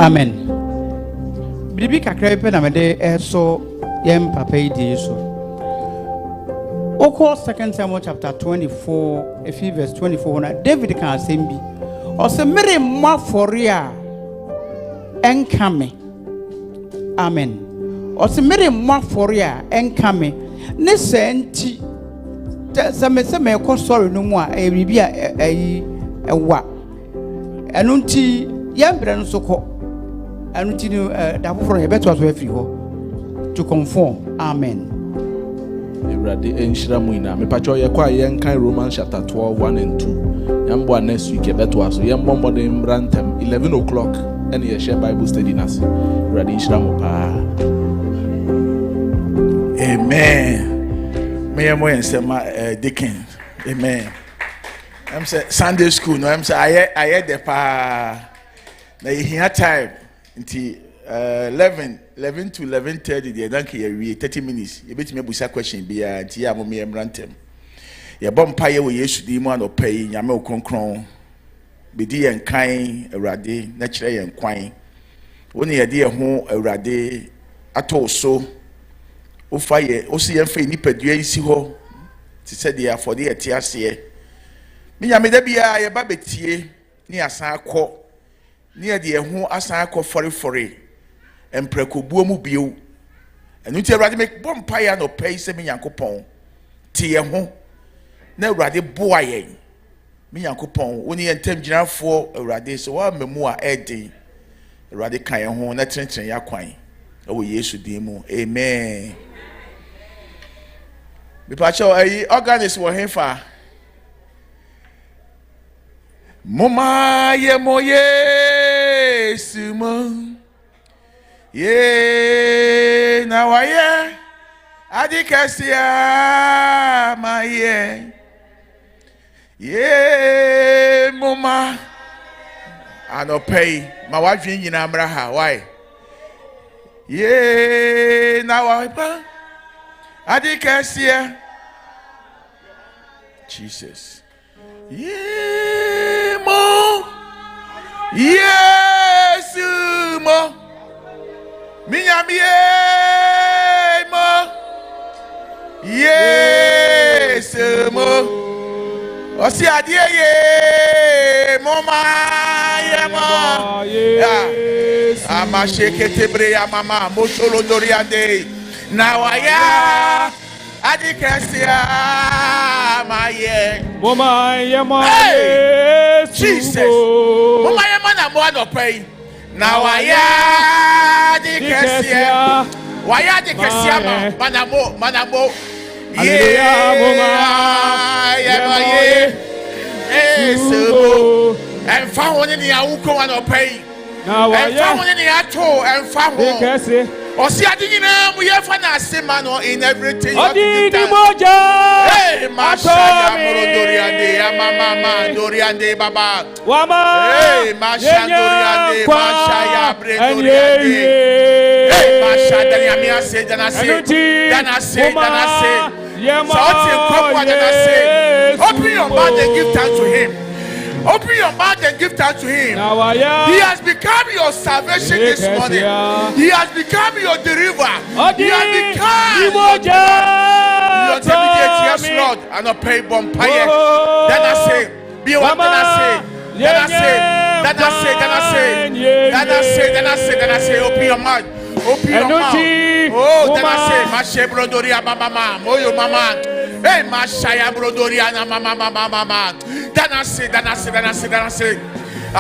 Amen. Bibi kakra pe na mede so yem papa idi so. Oko 2 Samuel chapter 24, verse 24 na David kan asem bi. O se mere ma foria enkame. Amen. O se mere ma foria enkame. Ne senti se me ko sorry no mu a e bibia ewa. Enu nti yembre no so ko. Enu nti no da foforo e beto aso afiri ho to conform. Amen. Everybody enshira mu ina me pacho ye kwa ye nkan Romans chapter 12 1 and 2. Yambo next week e beto aso yembo modern brantem 11 o'clock and ye share Bible study nas. Everybody enshira mu pa. Amen. Me am when say my deacon. Amen. I'm say Sunday school no I'm say I the pa na here time until 11 to 11:30 the dank we 30 minutes you bet me busa question bia until ya me emrantem ye bom pa ye wo Yesu di mu anopai nyame okonkron be di yen kan awurade na kire yen kwan woni ye de ho awurade ato so o fa ye o si yen fa ni padua nsi ho ti se de afode ye ti ase me nyame da bia ye ba betie ni asan akọ ni ye de ho asan akọ fore emprekobuo mu bio enu ti awurade make bom pa ya no pay se me yankopon ti ye ho na awurade boa yen me yankopon woni ye ntam ginafo awurade so wa memu a eden awurade kan ye ho na trenchen ya kwan o Yesu din mu amen. Me pacho ayi organist wo hefa moma ye mo Yesu mo ye na wa ye adikasia ma ye moma anopei ma wa dwen nyina mra ha why ye na wa pa adikasia Jesus ye mo Yesu mo minyami mo Yesu mo osi adie ye mo ma ye mo ama shekete bre ya mama mo solo doriande na waya adikasia maye mama ye ma Jesus mama ye mana mo anopai na waya adikasia waya adikasia manamo ye maye eso enfa woni ni awuko anopai na waya enfa woni ni ato enfa ho osi adinina mu ye fa na asema no in everything you do. Hey masha doriande ya mama doriande baba wama hey masha doriande masha ya bre doriande hey masha dani amia se dana se so open your mouth and give thanks to him. Open your mouth and give thanks to him. He has become your salvation this morning. He has become your deliverer. He has become your intermediate. Yes, Lord. And not pay bompire. Then I say, be what then I say, open your mouth. Open your mouth. Oh, then I say, Mashe Brodoria Mama, Moyo Mama. Hey, Mashaya Brodoria Mama. Then I say. I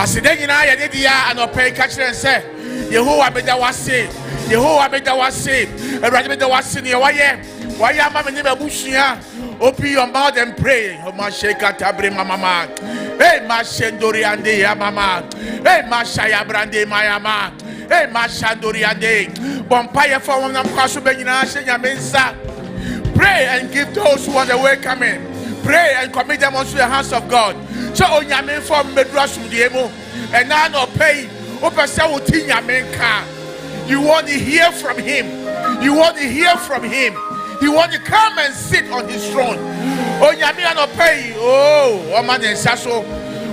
said, then you know, I did and I'll pay catch and say, Yehovah be that was saved. Yehovah be that was saved. And right be that was in your way. Why am I never bushia? Open your mouth and pray. Oh, Masheka Tabri Mama. Hey, Mashendori and the Mama. Hey, Mashaya Brande Mayama. Hey, Mashandori and the Bompire for one of Kasubenina Mensa. Pray and give those who are the way coming. Pray and commit them unto the hands of God. So on your main form Medrasum Diemo and now no pay. You want to hear from him. You want to hear from him. You want to come and sit on his throne. Oh, Yami no pay. Oh, Waman and Sasso.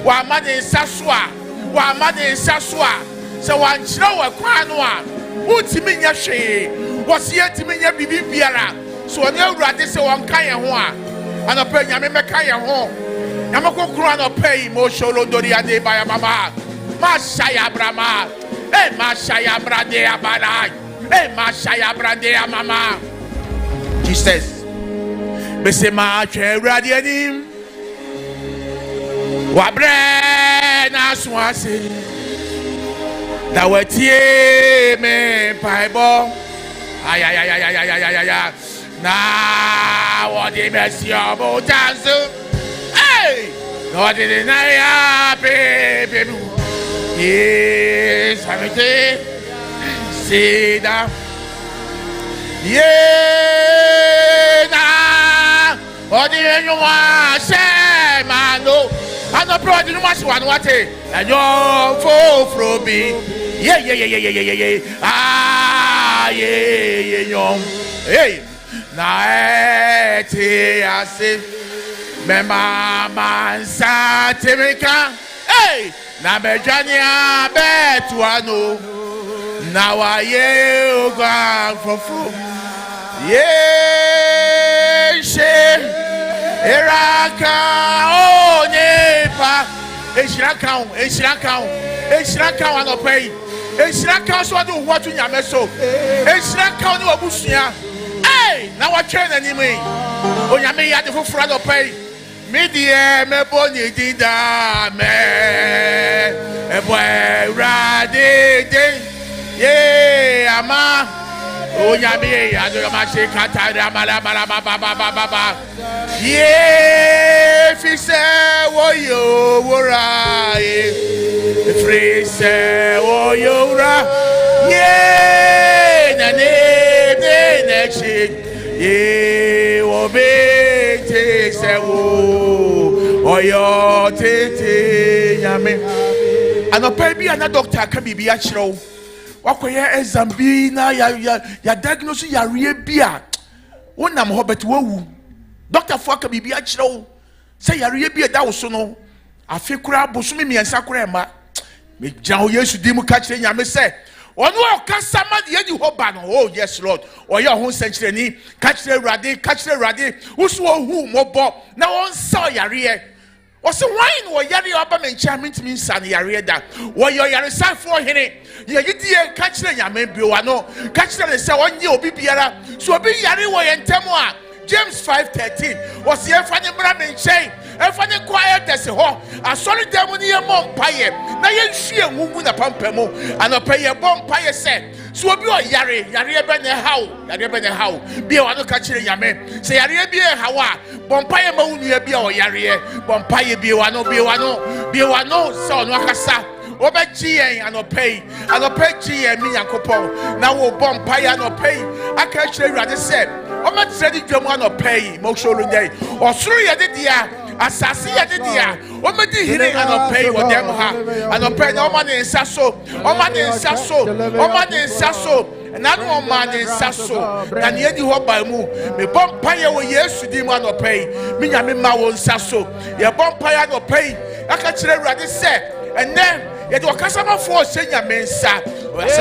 Waman and Sassua. Waman and Sassua. So one show a quanoa. What's me your shade? What's yet to me your baby biara? So I know rather say one kaya hoa. And a penny I remember kaya home. Yamako crown of pay mo sholo doria de by a mama. Mashaya Brahma. Hey, Mashaya Bradea Badai. Hey, Mashaya Bradea Mama. Jesus. Besema Cheradianim. Wabrena Swasi. That were tie me Bible. Ay. Now, what the mess your boat answer? Hey, no, didn't I, baby? Yes, Asante. See that. Yeah, now, what do you want? Say, man, no. I'm not proud of much one, what eh? And you're full from me. Yeah. Ah, yeah, young. Hey, now, I say, me mama Asante. Hey, na mejania betuano. Now I you gone for yeah, she Iraka oh nepa. Eshiraka no pay. Eshiraka so do what you nyameso. Eshiraka no abusia. Hey, now I train anime. O nyame ya de fofura no pay. Media me boni dida me e boy rade ye ama o nyame ya do ma she kata mala baba ye fi se wo yo wora ye fi se wo yo ra ye na ne de she ye wo be te se wo oyo tete yame anopa bi ana doctor aka bibia kyerɛw wakoye exam bi na ya diagnose yare bia wonam ho bet wawu doctor fo aka bibia kyerɛw sɛ yare bia da wo so no afi kura bosumi miensa kura ma me gyan ho Yesu di mu ka kyerɛ nyame sɛ ono okasa ma de yedi ho ba no oh yes Lord oye ho nsankyerɛni ka kyerɛ Awurade wuso ohu mobɔ na won sa yare What's the wine or Yari Abba and Chamint means San Yarida? What your Yarisa for Henry? Yadi catch the Yamen Buano, catch the Sawan Yo Bibiara, so be Yari Way and Temoa. James 5:13 was the funny Brahmin chain, a funny quiet as a hawk, a solid demonia mompire. Now you see a woman upon Pemo, and a pay a bompire set. So be a Yari how, be one catch the Yamen, say Arabia Hawa, bompire moon, be or Yari, bompire be one, son Wakasa. Oba G and pay G and me and coupon. Now bompire and pay. I catch the rather said. I'm not ready to want pay, Moksho day, or three at the dia, Assassin at the dia, or maybe hearing and pay what them have, and pay no money in Sasso, or money in Sasso, and not man in Sasso, and yet you hope by moo, me bompire will yes to demand or pay, me and me won't Sasso, your bompire no pay, I catch the rather said, and then. Yet your customer for senior mensa was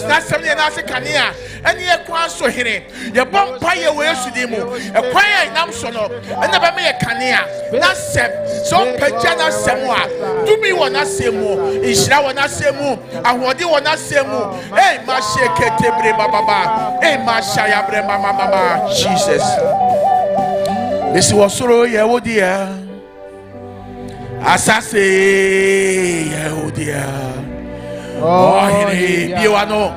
not something else Kania, and ye quan so here. Your bumpire ways to demo, a quiet namsono, and never make a Kania, not sem, so Pejana Semua, do me one not say more, Ishra not say more, and what you want not say more. Hey, Masha Ketebre Baba, hey, Masha Brema Mama, Jesus. This was so, yeah, dear. Asase oh dear oh hini biwano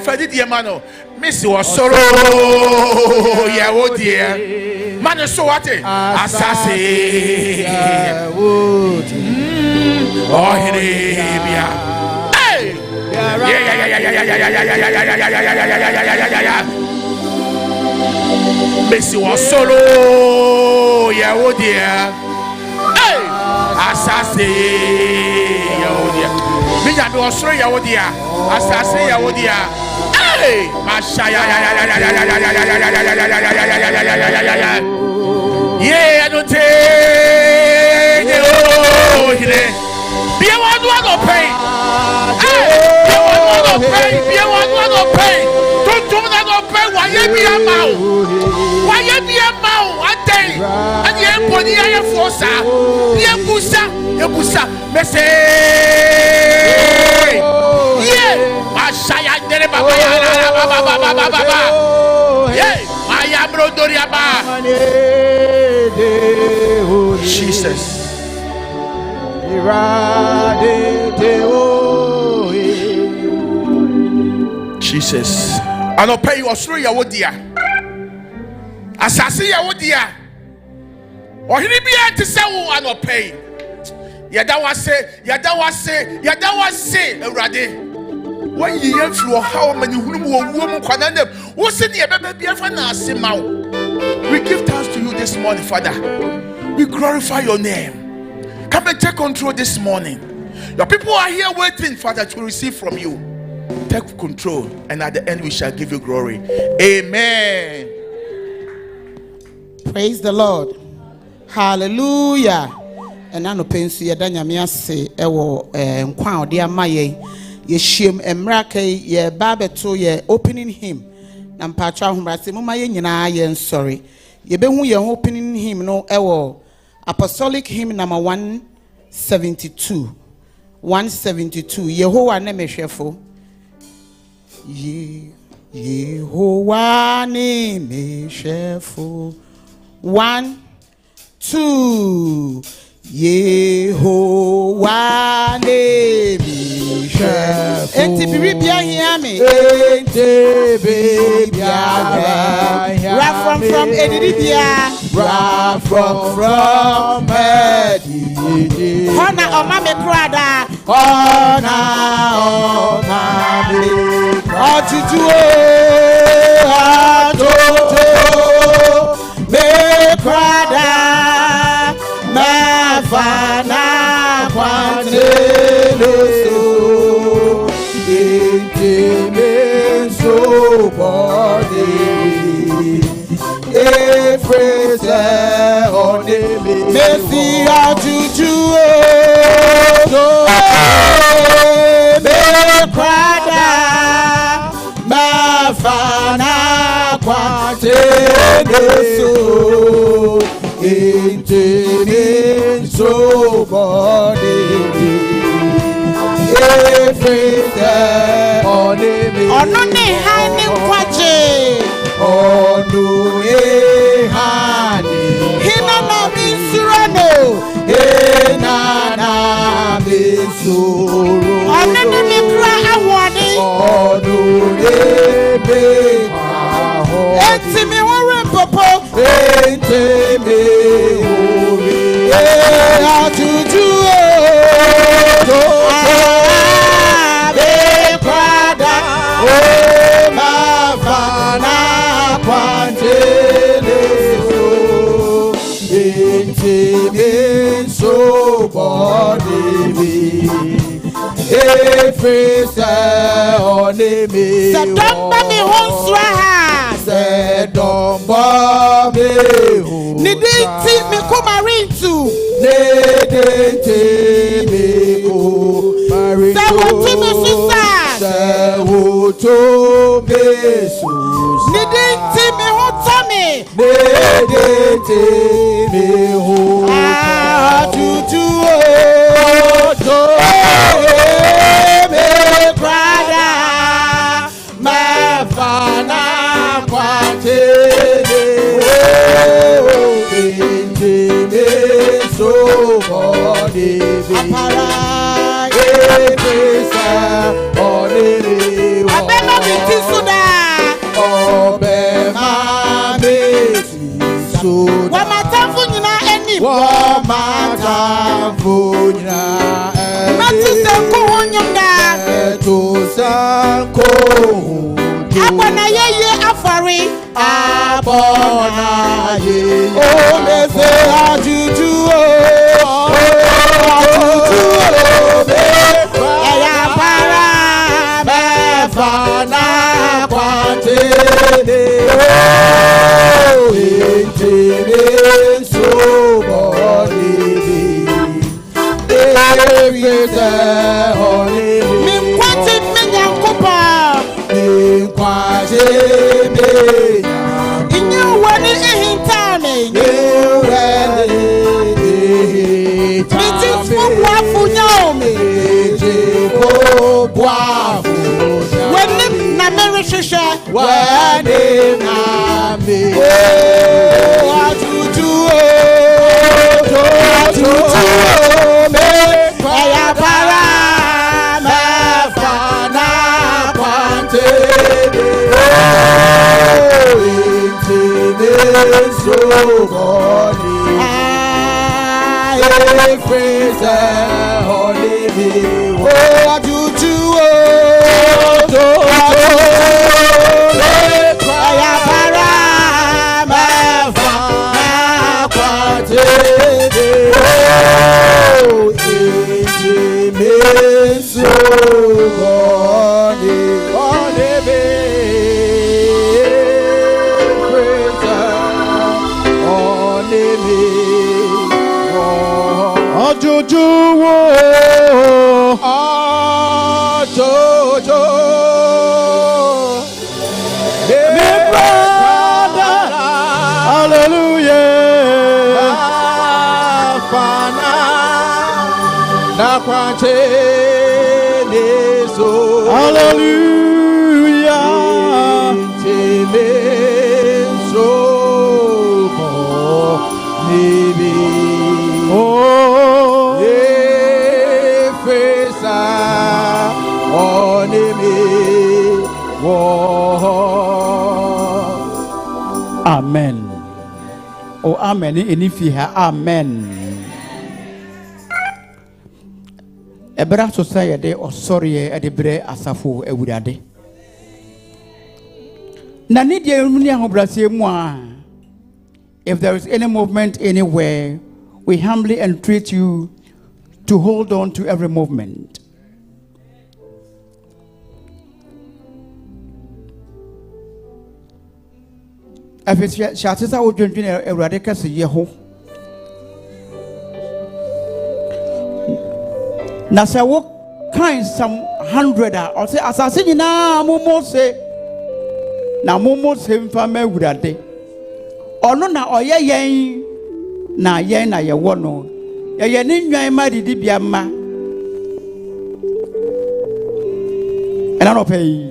Freddy Diemano Missy was solo yeah oh dear man so what Asase oh hini bia hey yeah Messi was solo, yeah, oh dear. Hey, Asase, yeah, oh dear. Minya was solo, yeah, oh dear. Asase, yeah, oh dear. Hey, Masha, Yeah, I don't take it. Oh, be a one to pay. Be a one to pay. Be a one to pay. Don't do that to pay. Why you be a mouth? Why you be a mouth? A day. And the employee I have forced. The Busa. Message. Yeah. Masaya dere baba. Yeah. Maya bro doriaba. Jesus. Jesus. I don't pay you Australia what dear. Assassin ya what dear. Or he be to say I don't pay. Yada was say already. When you hear through how many women can them, what's in the baby? We give thanks to you this morning, Father. We glorify your name. Come and take control this morning. Your people are here waiting, Father, to receive from you. Take control, and at the end we shall give you glory. Amen. Praise the Lord. Hallelujah. And I no pensi ya danya miase ewo nkwa odi amaye ye shiem emraka ye babeto ye opening hymn na mpacha ahomrase muma ye nyina ye sorry ye behu ye opening hymn no ewo apostolic hymn number 172 Yehowa ne mehwefo Yehowa ne mehwefo 1 2 Yehowa ne mehwefo enti bibia hia me enti bibia ra from edibia ra from edibia hona oma me krada hona oma me otutu atoto me krada Mafana Quanteleso Intimenso body Efrese oneme Messi atutu Me krada Mafana Quanteleso Intimenso body Efrese oneme Onone hani kwaje Onu ehani Hina na minsurano Hina na minsuro Onene mikra awani Onu ebeka Eti mi wore popo Eti mi wore Atutu Abe kwada Mafana Quanteleso Intimenso body Efrese oneme Sedomba mi honswa Sedomba mi honswa Nidinti mi kumarintu Nidinti mi kumarintu Sewotu mi susan Sewotu mi susan Nidinti mi hotami Nidinti mi hotami Atutu oto me krada Mafana Quantele Intimenso body Apara Efrese oneme Abema biti suda Obema biti suda Wamatamfu nyina eni Wamatamfu nyina eni Matusenko honyumda Matusenko Abona yeye afari Abona yeye O mese ajuju Ajuju Eya para Mefana Quantele Intimenso Amen. Oh, amen. Amen. Ebra society or sorry at the bre asafo ewurade. Na need ye if there is any movement anywhere, we humbly entreat you to hold on to every movement. If it's Shatisa would drink a radicus yeho. Nasa what kind some 100 or say assassin na momo say na momo same family would a day. Or no na or yen na yen na ye wono. Ye nin yan ma di biama. And I don't pay.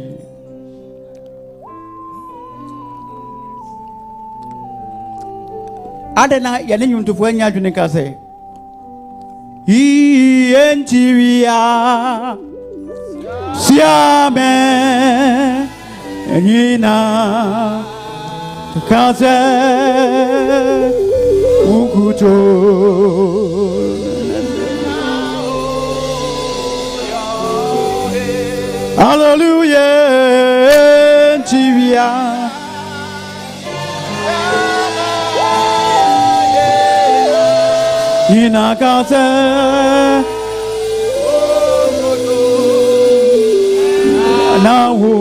Adena yane nyumtu fwenya junika se Ienchiria Siame Nina Kaze Ukuto Hallelujah Ienchiria Inakaze Nawo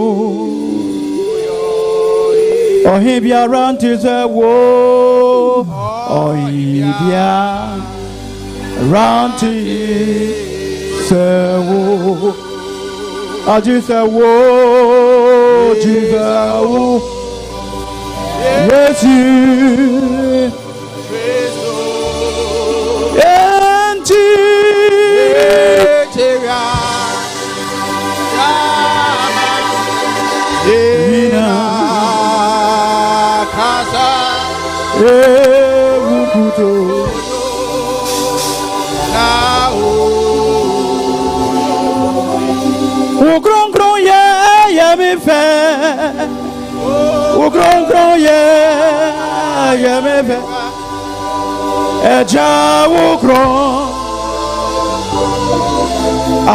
Ohibia rantize wo Ohibia rantize wo Ajise wo Jive wo Yesu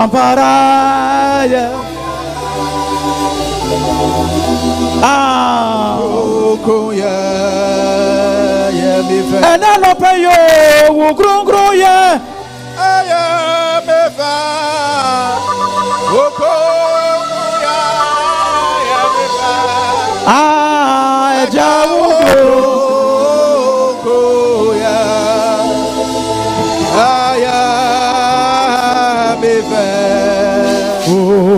Amparaya Okoya Yemife and I no pay you Wukro ya Aya Mefa Okoya Yemife Ah Jawu Okoya Aya Mefa Okoya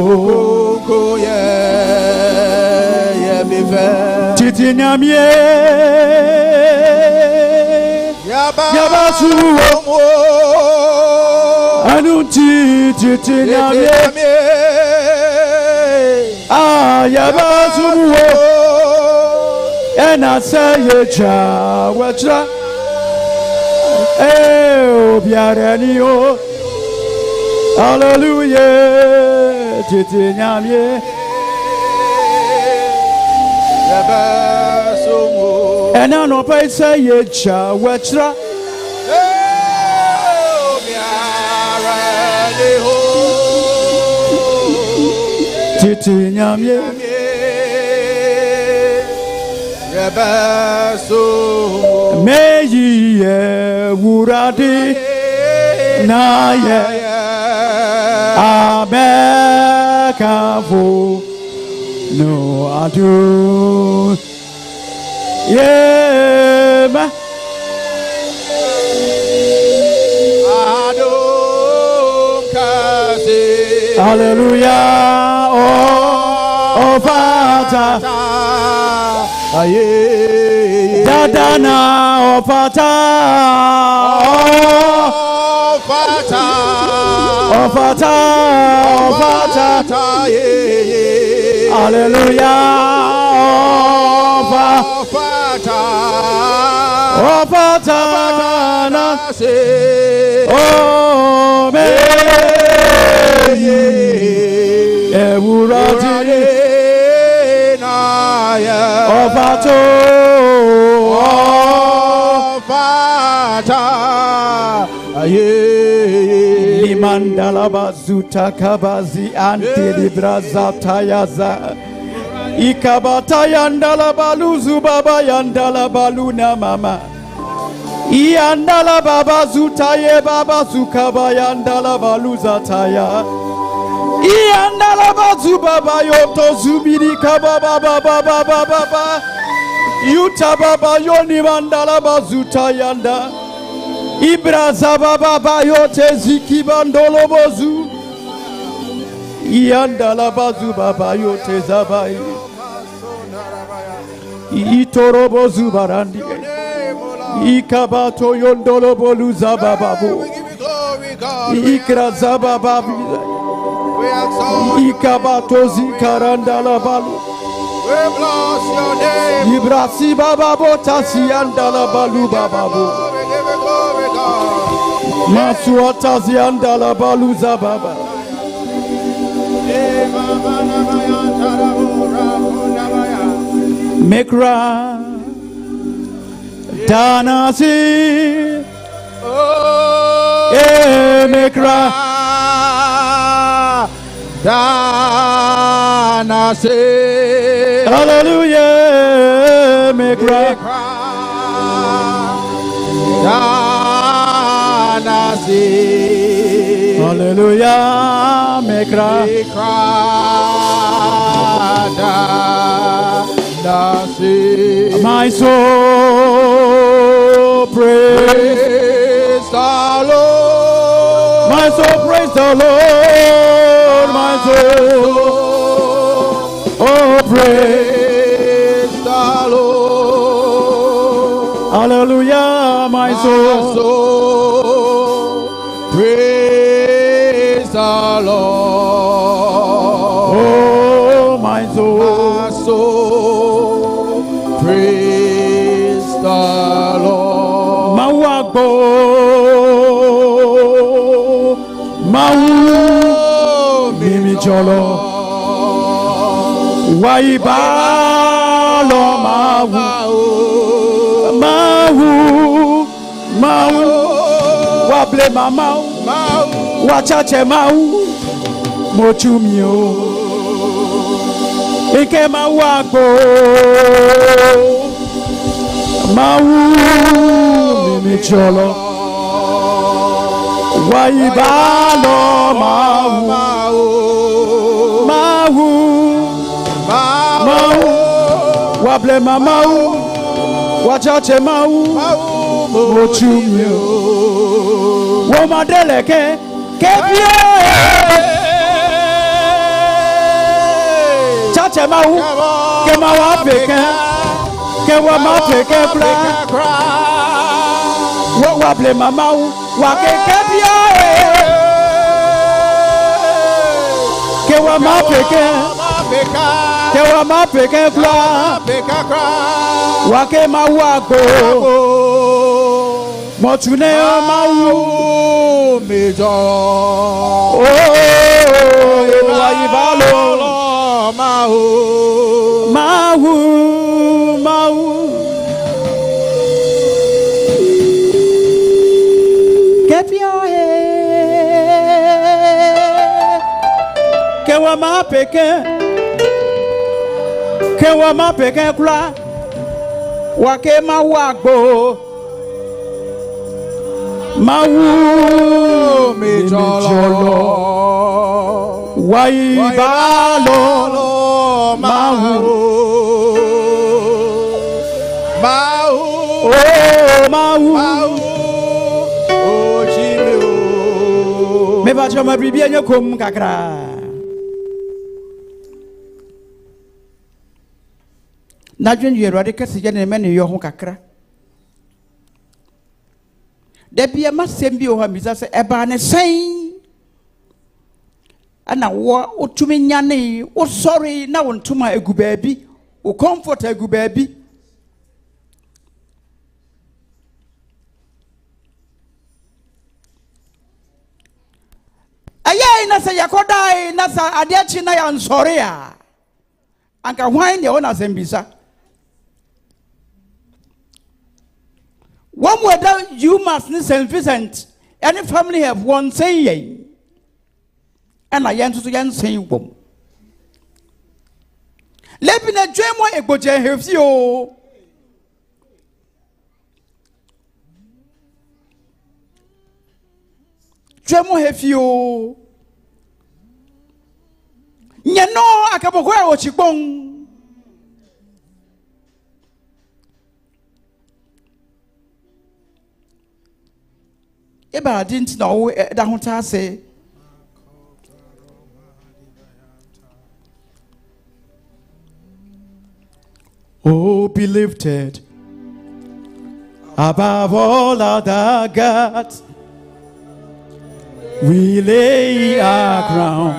Titinamie Yabasu Anunti Titinamie Yabasu and I say cha wachra biaranio hallelujah Titinamie and I know I say cha wachra Titinamie Meyi wurade na ye abekafo no adu yema hallelujah oh Father aye dadana oh Father oh Father oh Father oh Father hallelujah oh Father oh Father na oh me ewurade Ofato Ofata aye limandala bazuta kabazi ante libraza tayaza ikabata yandala baluzu baba yandala baluna mama yandala baba zutaye baba zukaba yandala baluza taya Iandala bazu baba yoto zubiri kaba baba baba baba yuta baba yoni mandala bazu tayanda ibraza baba baba yote ziki bandolo bozu iandala bazu baba yote zabai itoro bozu barandi ikabato yondolo boluza baba bo ikraza baba Ikabatozi karandala balu. We bless your name. Ibrasi baba botasi andala balu baba bo. Masuatazi andala balu za baba. Mekra danasi. Mekra. Danase hallelujah mekra danase hallelujah mekra danase my soul praise the Lord my soul praise the Lord my soul, oh praise the Lord, hallelujah, my soul, praise the Lord, oh my soul, praise the Lord, Mawagbo, Jolo Waibalo Mahu Wable Mamau Wachache Mau Mochumio Ike Mawagbo Mau Mimi Jolo Waibalo Mahu Wable Mamau Wachache Mau Mochumio Womadeleke Kebie Chache Mau Kemawa Peke Kewa mapeke kra. Wable mama wake kebia. Kewa mapeke kra. Wake mawako. Motune mau mejo. Oh, waibalo mau. Get your head. Kewa mapeke kula. Wake mawako. Mau mejolo waibalo mau oh chimeo me ba chama bibia nyokom kakra na dwen yero de kase je ne me ne yo ho kakra. Debia masem bi o ha misa se eba ne sen ana wo otumi nyane wo sorry na wo ntuma egu baabi wo comfort egu baabi ayai na se yakodai na sa adechi na ya nsori a anka hwan ne wona sembisa. One whether you must need St. Vincent, any family have one saying, and I answer to yan saying, boom. Let me not dream what a good have you. Dream what have you. Yano, I can't go what you bong. Eba didn't know that what say. Oh, be lifted above all other gods. We lay our crown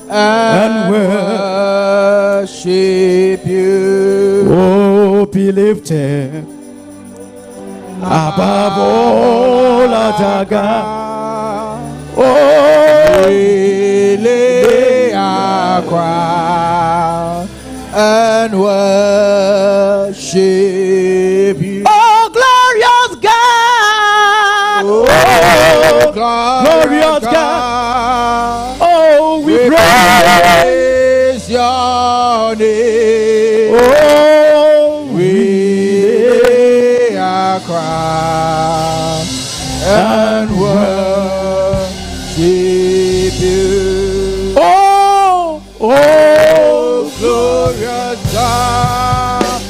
and worship you. Oh, be lifted above all other gods. Oh, we lay our crown and worship you. Oh, glorious God! Oh, glorious God! Oh, we praise your name. Oh, we lay our crown and worship you. Oh, glorious God,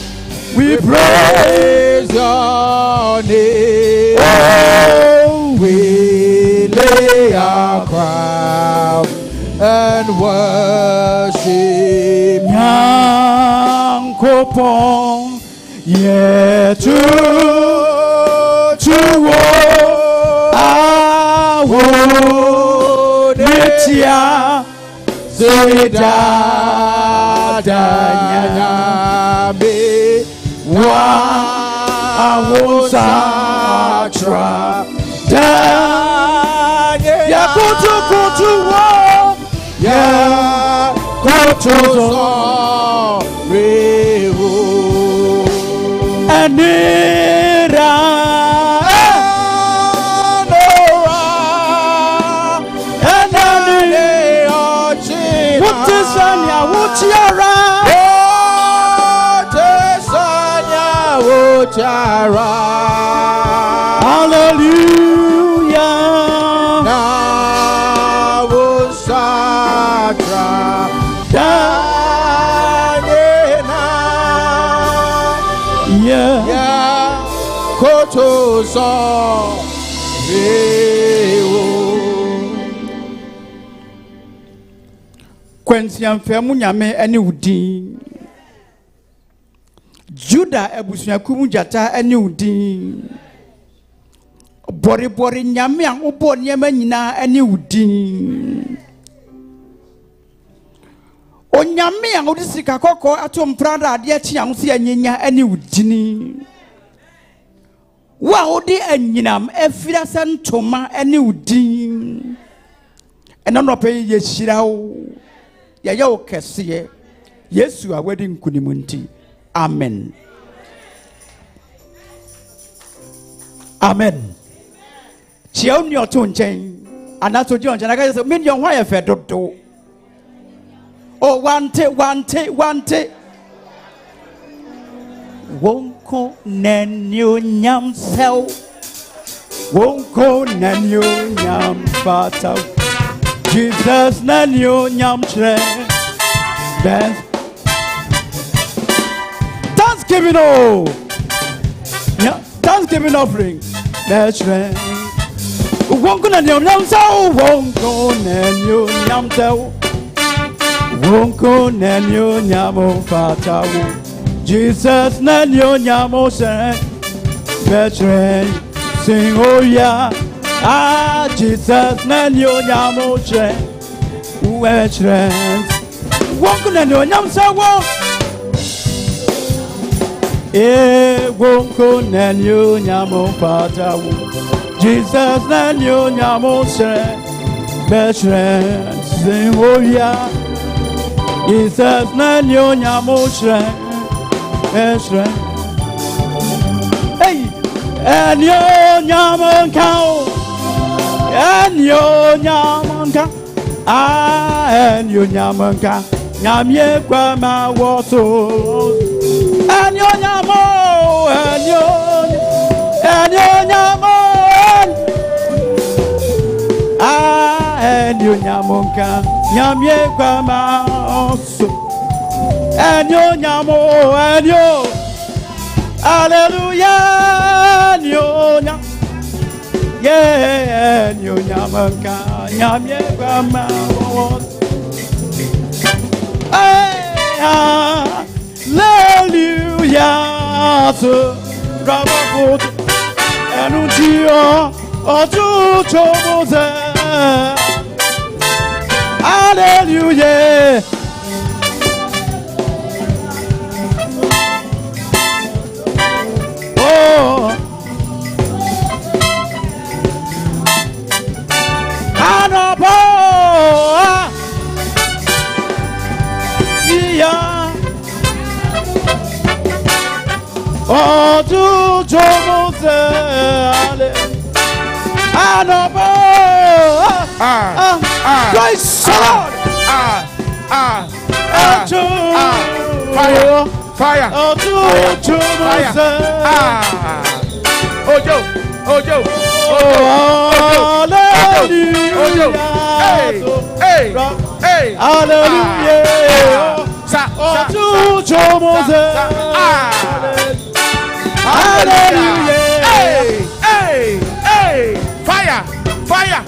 we praise your name. Oh, we lay our crown and worship Yankopon yetu awo netia zeda danyame wa awosatra danye yakutu wo yakutu rewo anira Tisanya Wuchara. Hallelujah. Now Satra Daniela. Yeah. Koto so. Kwensi amfemu nyame ene udin Judah ebusuakum jata ene udin bori nyame an obo niema nyina ene udin onyame an odisika kokko atom prada ade achi an so anyenya ene udin wa odi anyinam efira sentoma ene udin eno no pe ye hirawo ye wo kese Yesu a wedi nkunimunti amen. Amen. Chia uni otu nchen. Anato John nchen. Aka say me yon wa ye fe dodo. Oh wante. Wonko nenyo nyam sel. Wonko nenyo nyam fata. Jesus nenyo nyam tre. Dance. Thanksgiving, oh, yeah, Thanksgiving offering. That's right. Won't go and yam so, won't go and you yam so, won't go and you yamo fata. Jesus, nan you yamo say. That's right. Sing, oh yeah, Jesus, nan you yamo say. That's right. Won't go and you yam so. Wonko nanyo nyamo fata Jesus nanyo nyamo se Betren Simoya Jesus nanyo nyamo se Betren Hey Enyo nyamo kao Enyo nyamo ka Enyo nyamo ka Nyamye kwa ma woso Enyo nyamo, enyo nyamo, enyo nyamo ka nyamye kwa maoso. Enyo nyamo, enyo, hallelujah, enyo nyamo, yeah, enyo nyamo ka nyamye kwa maoso. Hallelujah, Rabba Enuncio, Otu Chomoze. Hallelujah. Oh, Anopo, yeah. Oh, to Jomose, Anopo, Christ, fire, oh, to Jomose, Ojo, hey, hallelujah, oh, to Jomose, hallelujah, hey, fire, fire,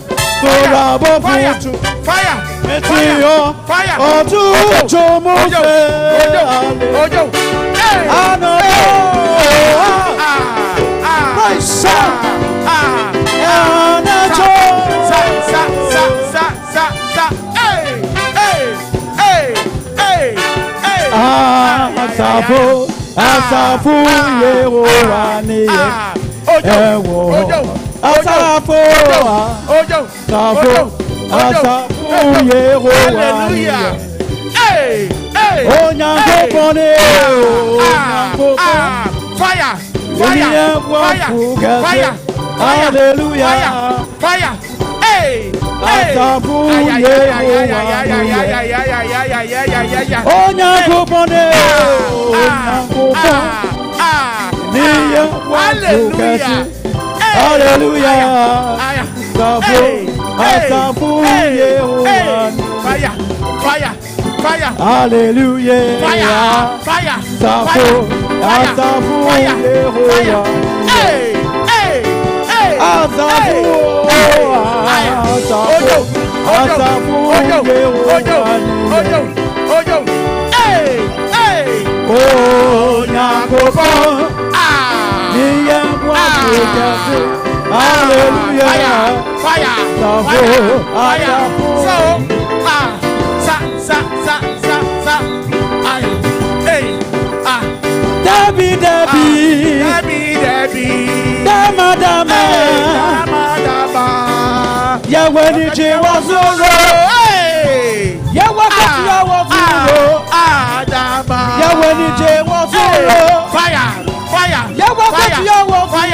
Asafu Yehoani Ewo Asafu Yehoani Onyankopone fire hallelujah fire Asafu Yehoani Onyankopone hallelujah Asafu Yehoani fire hallelujah Asafu Yehoani Hallelujah. Fire. Debbie. Dama. Yeah, when you was yeah, what yeah, when you was fire. Yeah, what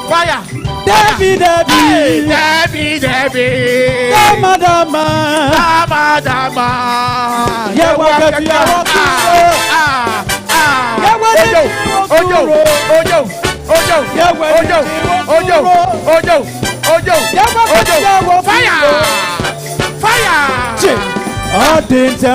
Fire. Debbie. Dama. Yeah, what Fire. Oh, didn't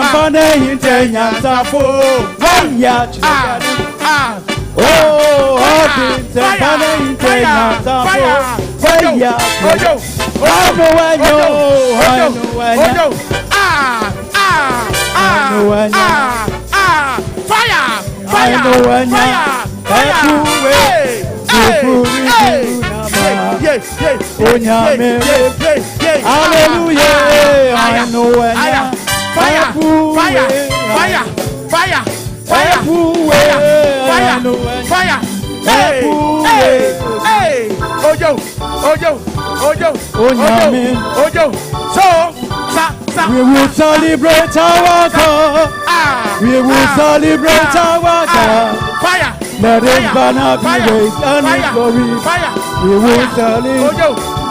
we will celebrate our God. We will celebrate our God. Let it banner be raised and His glory. We will celebrate.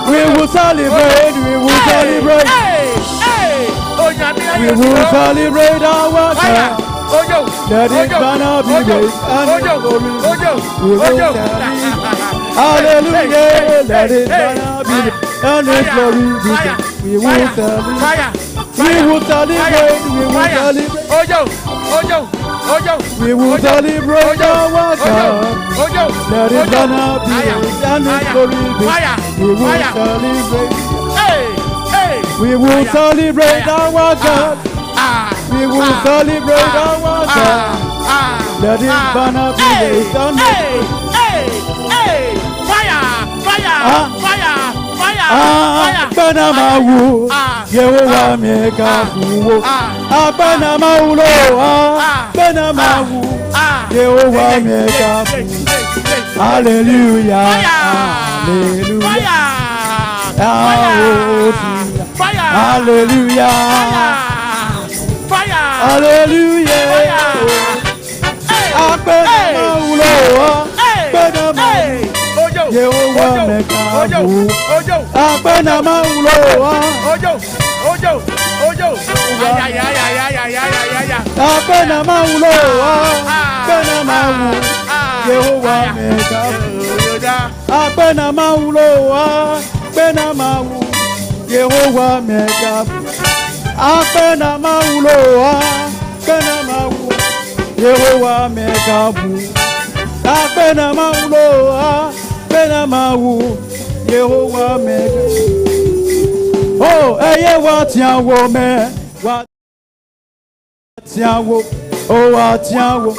We will celebrate. We will celebrate. We will celebrate our God. Let it banner be raised and His glory. We will celebrate. Hallelujah. Let it banner be raised and His glory. We will celebrate. We will celebrate. We will celebrate. We will celebrate our God. Let it banner be raised and His glory. We will celebrate. We will celebrate our God. We will celebrate our God. Let it banner be raised and His Banamawu, Yehovah Mekafuwo. Banamawu, Banamawu, Yehovah Mekafuwo. Hallelujah, hallelujah, hallelujah, hallelujah. Yehovah Mekafuwo. Banamawu, Banamawu, Yehovah Mekafuwo. Banamawu, Yehovah Mekafuwo. Banamawu, Yehovah Mekafuwo. Banamawu, Yehovah Mekafuwo. Oh, what ya me, what ya wo, oh, what ya wo,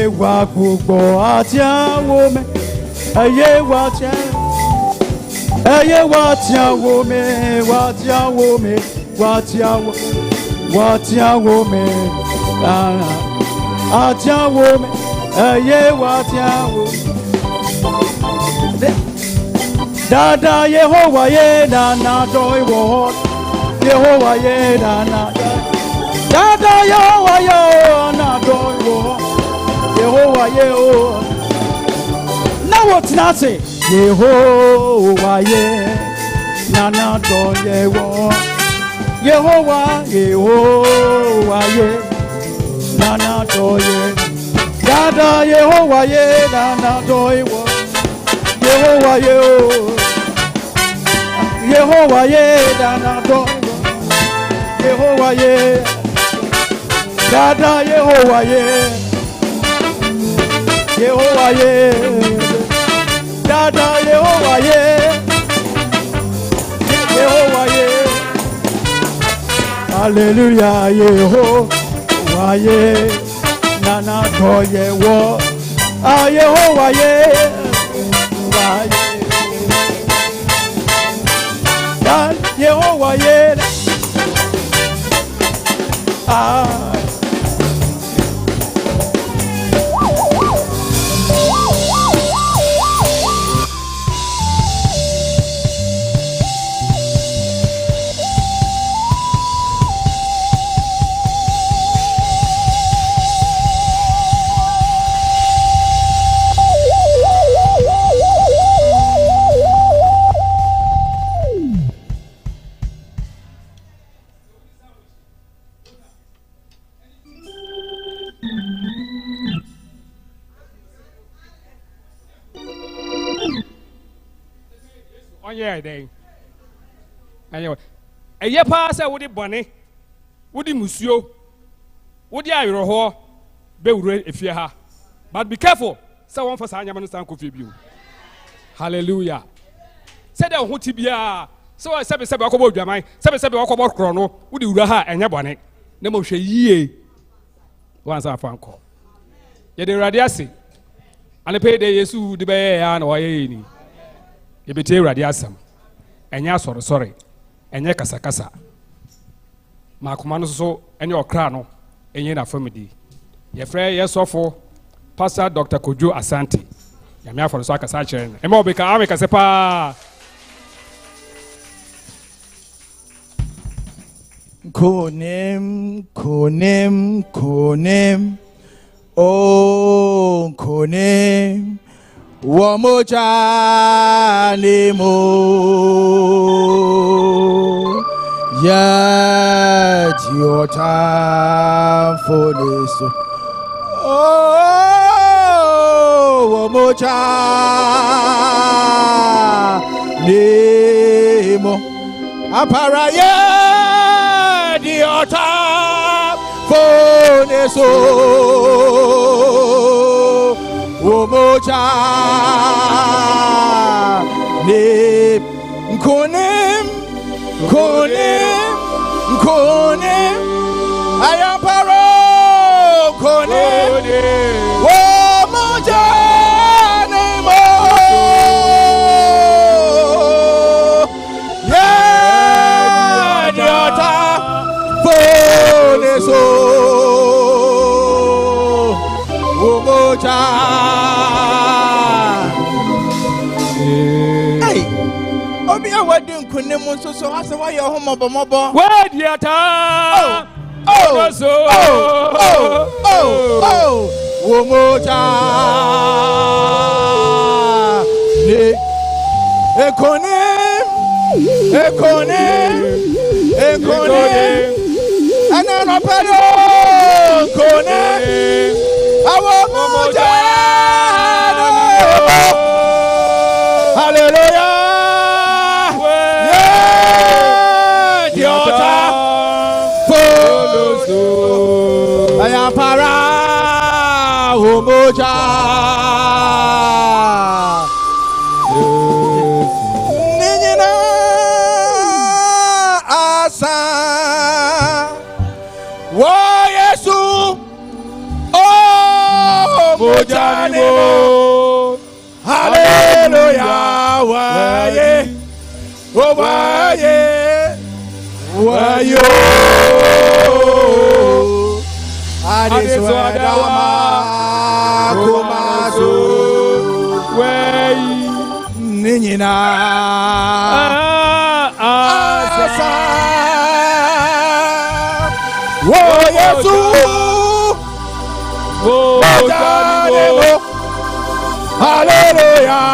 what go, what ya wo me, what ya, what ya wo me, what ya wo me, what ya wo me, what ya wo me, what ya wo. Dada Yehovah ye na doi wo. Yehovah ye na Dada Yehovah ye na doi wo. Yehovah ye o. Now what na say? Yehovah ye na doi wo. Yehovah ye na doi. Dada Yehovah ye na doi wo. Yehovah ye o. Yehovah ye dana do. Yehovah ye. Dada Yehovah ye. Yehovah ye. Dada Yehovah ye. Yehovah ye. Hallelujah Yehovah ye. Nana toye wo Yehovah ye Yehovah ye Day. Anyway, a year pass I would bonnet, would he monsieur, would I roar, be if you have, but be careful, someone for Sanyaman San Cofibu. Hallelujah. Said I want to be so I said, Sabako Jamai, Sabako Chrono, would you raha and your bonnet? No more ye once I found call. Yet the radiasi, and the payday is who the bear and or any. You be radiasam. Enya sorry enya kasa makomano so enya okra no enye na family ye frɛ yesofo Pastor Dr. Kwadwo Asante ya me aforo so akasa kyerɛ e ma obeka ameka se pa Konem oh konem Wamoja nemo yet your time for this. Oh, wamoja nemo apara yet your time for this. Womoja ne konem ayamparo konem womoja ne mo yeah diota foneso womoja. What do you so I say why you're home of Mobo? What yata? Womoja Ekonem and then a pedo Konem Womoja. Hallelujah. Para Womoja Nina Asa Wo Yesu Oh Mojanimo Hallelujah Waye Waye Wayo Adeswadama Kumasu Wey Ninyina Asa Wo Yesu Mojanimo Hallelujah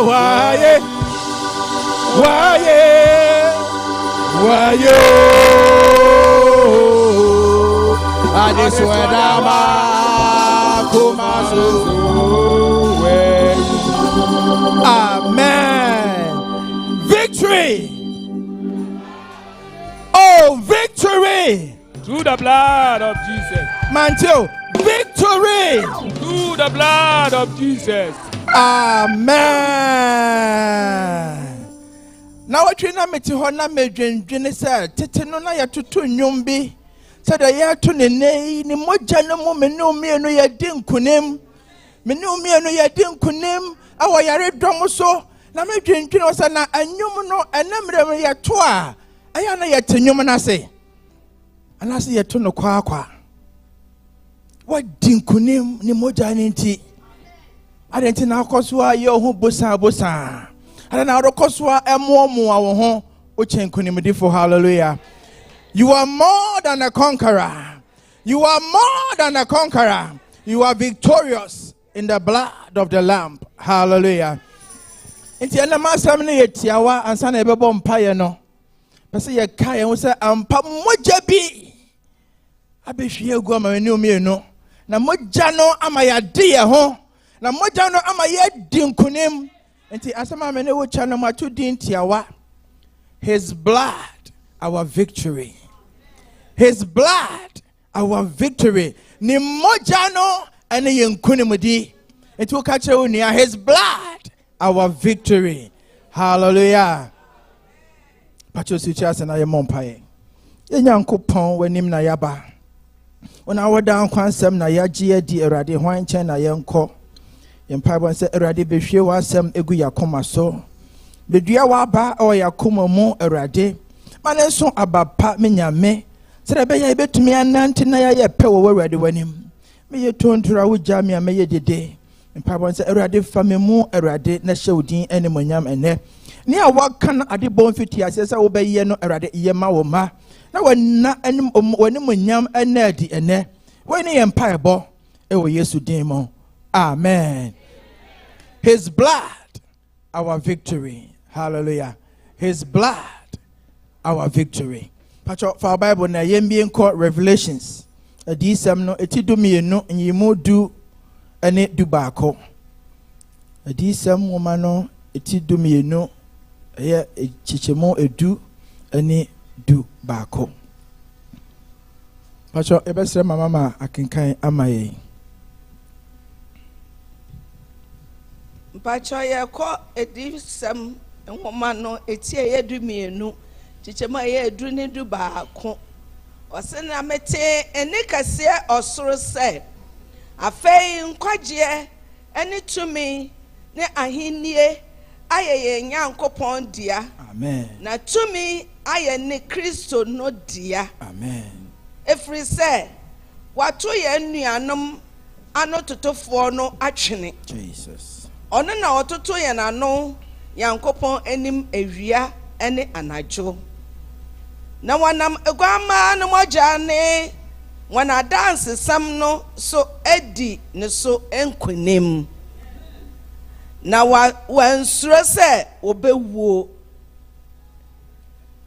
Waye Wayo Adeswadama Kumasu. Amen. Victory. Oh, victory. Through the blood of Jesus. Mantio, victory. Through the blood of Jesus. Amen. Now what you na meti ho na medwendwene say tete no na yetoto nnwom bi said I had to ne mojanum menumi no ya dinkunim. Menumi no ya dinkunim. Our yare domoso. Na me dwentwe osa na anyum no enemre ya to a aya na yete nyum na se anase yeto no kwa what dinkunim ni moja ni nti adenti na akoso a ye ho bosa ada na akoso a emomo a wo ho o chenkunim difo. Hallelujah. You are more than a conqueror. You are more than a conqueror. You are victorious in the blood of the Lamb. Hallelujah. Inti ena masam ne yetiawa ansa na ebebo mpaye no. Pese ye kae wo se ampa moja bi abehwie gu ama ni omi no. Na moja no ama ya de ye ho. Na moja no ama ye di nkunim. Inti asama me ne wo cha no matu di ntiawa. His blood, our victory. His blood, our victory. Ni moja no ene ye nkunim di. Inti wo ka kire wo nia his blood, our victory. Hallelujah. Pacho sichase na ye mompae. Ye nyankopon wanim na yaba. Ona woda kwansem na yagye adi Awurade hwan chen na yenko. Ye mpaebon se Awurade behwie wasem egu yakoma so. Bedua waba o yakoma mu Awurade. Mane so abapa menyame. Sere be ye betumi anante na ye pe wo Awurade wanim. Me ye tontura wo gya me ye dede. Mpaebon se Awurade fa me mu Awurade na hye odin animonyam ene. Ni a wakan ade bon fiti asese wo be ye no Awurade ye ma wo ma. Na wana animonyam ene adi ene. When ye mpaebo e wo Yesu din mo. Amen. His blood, our victory. Hallelujah. His blood, our victory. Pacho for Bible na yembie nko Revelations. Adisam no etidumi no nyimu du ene du baako. Adisam woma no etidumi no eye chichemo edu ene du baako. Pacho ebesre mama akinkan amaye. Pacho ye ko edisam woma no etie ye du mienu chichemo ye edu ne du baako. Osena mete ene kase osoro se afei nkwagye ene tumi ne ahinie ayeye nyankopon dia. Amen. Na tumi aye ne Kristo no dia. Amen. Efri se wato ye nuanom ano totofo no atwene. Jesus. Ono na ototo ye na no nyankopon enim ewia ene anajo. Na wanam egwama no mojane wana dance sam no so edi ne so enkunim. Na wansuro se obewuo.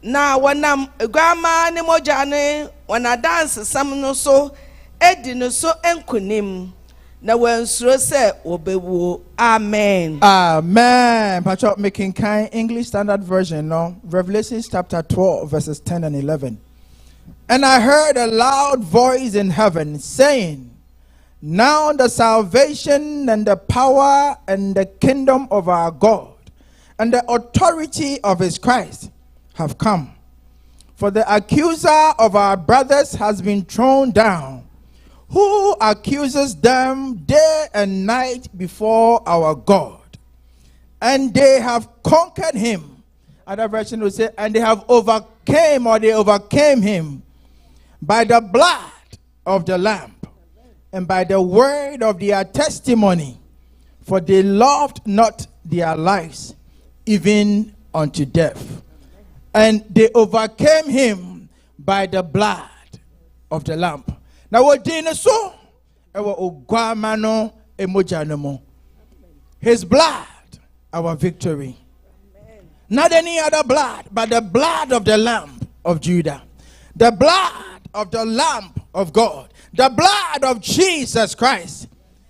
Na wanam egwama ne mojane wana dance sam no so edi ne so enkunim. Na wansuro se obewuo. Amen. Amen. Pacho making kind English Standard Version no. Revelation chapter 12 verses 10 and 11. And I heard a loud voice in heaven saying, now the salvation and the power and the kingdom of our God and the authority of his Christ have come. For the accuser of our brothers has been thrown down, who accuses them day and night before our God. And they have conquered him. Other version will say, and they have overcame him by the blood of the Lamb and by the word of their testimony, for they loved not their lives even unto death. And they overcame him by the blood of the Lamb. Now what did so? His blood, our victory. Amen. Not any other blood, but the blood of the Lamb of Judah. The blood of the Lamb of God. The blood of Jesus Christ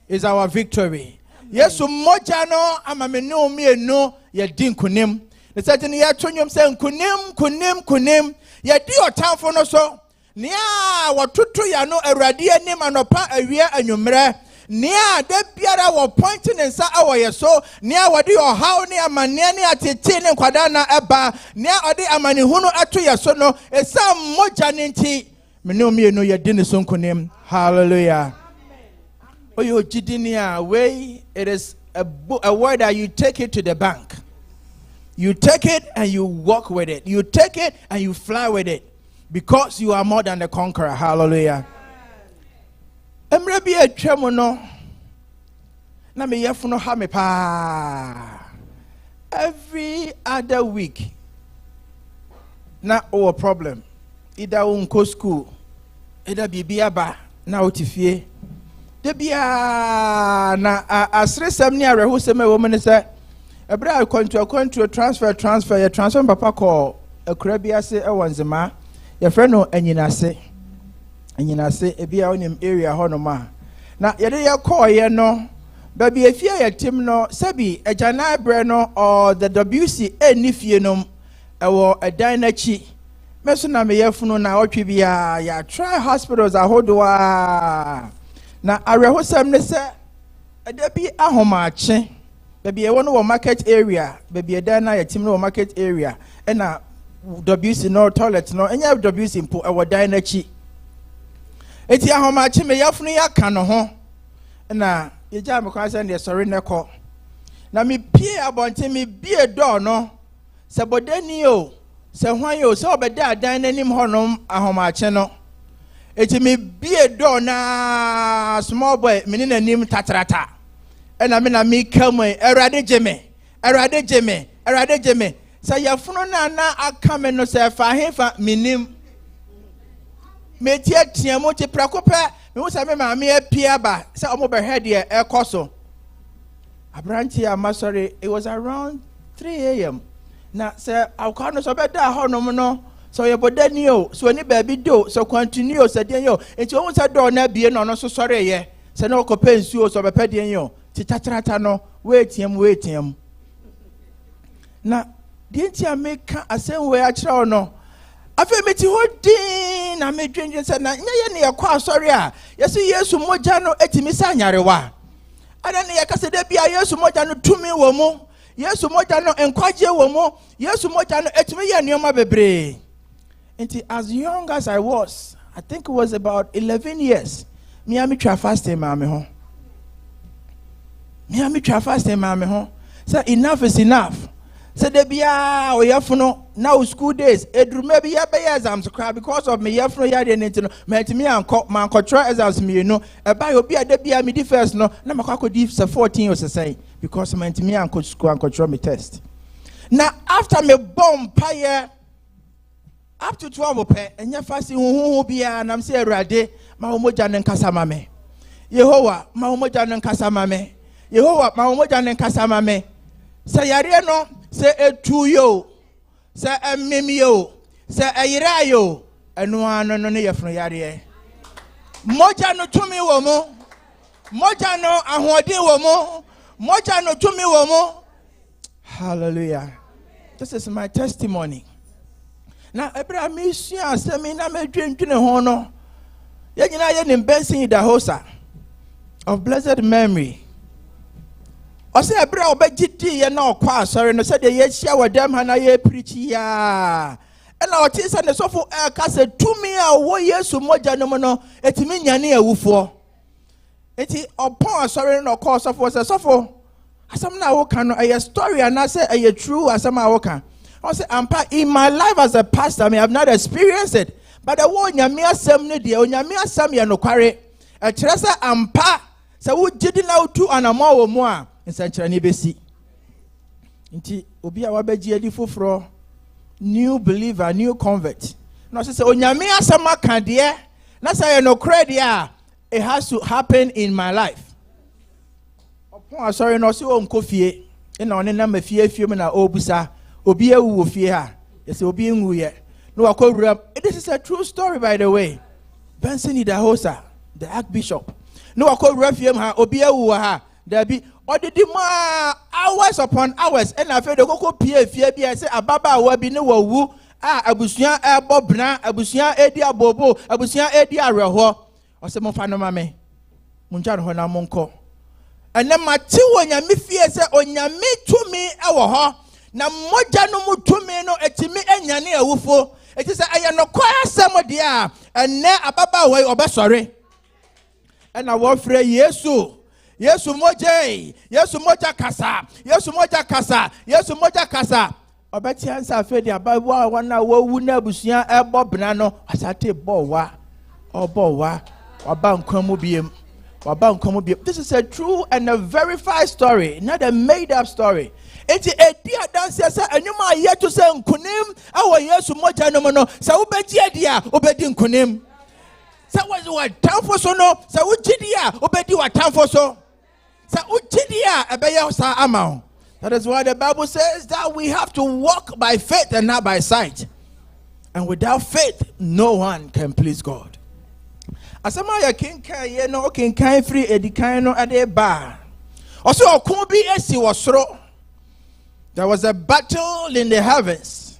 is our victory. Yes, mojano amameno mi no ye din kunim. The certain ya tunyum say kunim ye di otamfo no so. Nia watutu ya no Awurade anim anopa awia anwumre. Nia da biara wo pointing nsa awo ye so. Nia wodi ohaw ne amane ne atete ne nkwada na eba. Nia odi amane hunu ato ye so no. Esa moja nti me no ye dini sonkonim. Hallelujah. Oh, you jidinia way. It is a word that you take it to the bank. You take it and you walk with it. You take it and you fly with it. Because you are more than a conqueror. Hallelujah. Emre bi atwam no. Na me yefo no ha me pa. Every other week. Na a problem. Either unko school. Either bibia ba na otifie. De bia na asre sem ni areho sem e wo me ne se ebra kontu transfer ya transfer papa call akura bia se e wonzema your friend no anyinase ebia onim area ho no ma na yede ye call ye no ba bi afia ye tim no sabi ejana bre no or the WC enifie no ewo edan na chi meso na me yefunu na otwe bia ya try hospitals ahodoa na arehosam ne se eda bi ahomache baby e won wo market area baby edan na ye tim no market area e na WC no toilet no enya WC mpo e wodan na chi eti ahomache me yafunu ya ka no ho na ye ja me kwa se ne sorry ne ko na me pie abonte me bie door no se bodani o se hwan yo se obeda adan nanim honom ahomache no eti me bie door na small boy me ni nanim tatrata ena me na me kam erade jeme say yafuno na aka me no say fa hefa minim me tie mo ti prakopa me wo say me ma me apia ba say omo be head e ekoso abranti amasori. It was around 3 a.m. na say akwa no so be da honom no so ye bodani o so ni baby do so continue so den yo enti wo say do na bie no so sore ye say no ko pensuo so be pedien yo titatrata no waitim na dienti ameka asem we akira no afa meti hodin na medwenje se na nya ye ne yakwa asori a yesu yesu moja no etimi sa nyarewa ada ne yakase da bia yesu moja no tumi wo mu yesu moja no enkwaje wo mu yesu moja no etimi ye nioma bebre enti as young as I was, I think it was about 11 years me am try fasting ma me ho. Me am try fasting ma me ho. So enough is enough. So de bia o yafuno now school days edru me bia be exams cry because of me yafuno ya de nti no me anko man control exams me no e ba obi ade bia me di first no na makwa di 14 or say because me anko school and control me test. Now after me bomb paye up to 12 pe enya fasting hu bia na me say erade ma homoja ne nkasa ma me Yehowa ma homoja ne nkasa ma me Yehowa ma homoja ne nkasa ma me se yare no se etu yo se emimi yo se eyira yo enu ano no ne yefno yare moja no tumi wo mo moja no ahode wo mo moja no tumi wo mo. Hallelujah. This is my testimony. Now Abraham is asemi na medwendwene ho no ye nyina ye ne bensin da hosa of blessed memory. Ose ebra obegidi ye na okwa asori no se de ye hia wadam ha na ye preach ya ena o tisa ne sofo ka se tumi a wo Yesu moja no no etimi nyane awufo eti opon asori no call sofo se sofo asam na wo kan no a story and say a true asam a wo kan. I say ampa in my life as a pastor I have not experienced it, but the one nyame asam ne de onyame asam ye no kware e kire se ampa se wo gidi na utu anamo wo mu a nsankyerɛ ne besi nti obi a wabɛgye adi foforo new believer new convert na say onyame asam aka de na say ye no kware de a it has to happen in my life. Upon sorry no say on kofie na one na mafie me na obusa obi ewu ofie ha yes obi enwu ye no akowura. This is a true story, by the way. Benson Idahosa, the archbishop no akowura fie ha obi ewu ha there be odidi ma hours upon hours and I feel the koko pie fie bi say ababa awa bi ne wawu a abusua ebobna abusua edi abobo abusua edi areho o se mo fa no ma me munja no na monko ene mate wonyame fie se onyame tumi ewo ho na moja no mutumi no etimi enyane awufo It is a no choir somebody and ne ababa way obesore. And I want free Yesu. Yesu moje. Yesu moja kasa. Yesu moja kasa. Yesu moja kasa. Obeti ansa fe dia Bible wana wo na busuan ebo bna no asate bo wa. Obo wa. Waba nkwamu biem. Waba nkwamu biem. This is a true and a verified story, not a made up story. Enti edia danse sa enuma yeto se nkunim awo Yesu moja no no sa ubedi edia obedi nkunim. Sa what tamfo so no sa ujidia obedi wa tamfo so. Sa ujidia ebeye sa amao. That is why the Bible says that we have to walk by faith and not by sight. And without faith, no one can please God. Asama ya kinkan ye no kinkan free edikan no ade ba. Also okunbi esi wasoro. There was a battle in the heavens.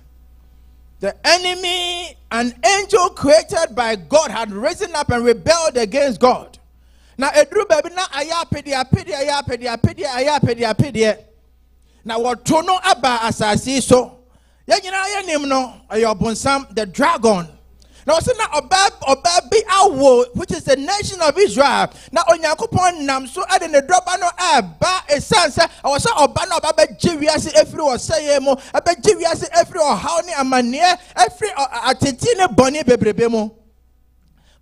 The enemy, an angel created by God, had risen up and rebelled against God. Now edru baby na ayapedi. Now what tono aba asasi so. Yanyina yanim no ayobonsam the dragon. Now so na obabi awo, which is the nation of Israel. Now onyankopon nam so ade ne droba no aba esanse awose oba na oba jiwiase efri oseye mo aba jiwiase efri ohaw ne amane efri ateti ne boni bebrebe mo.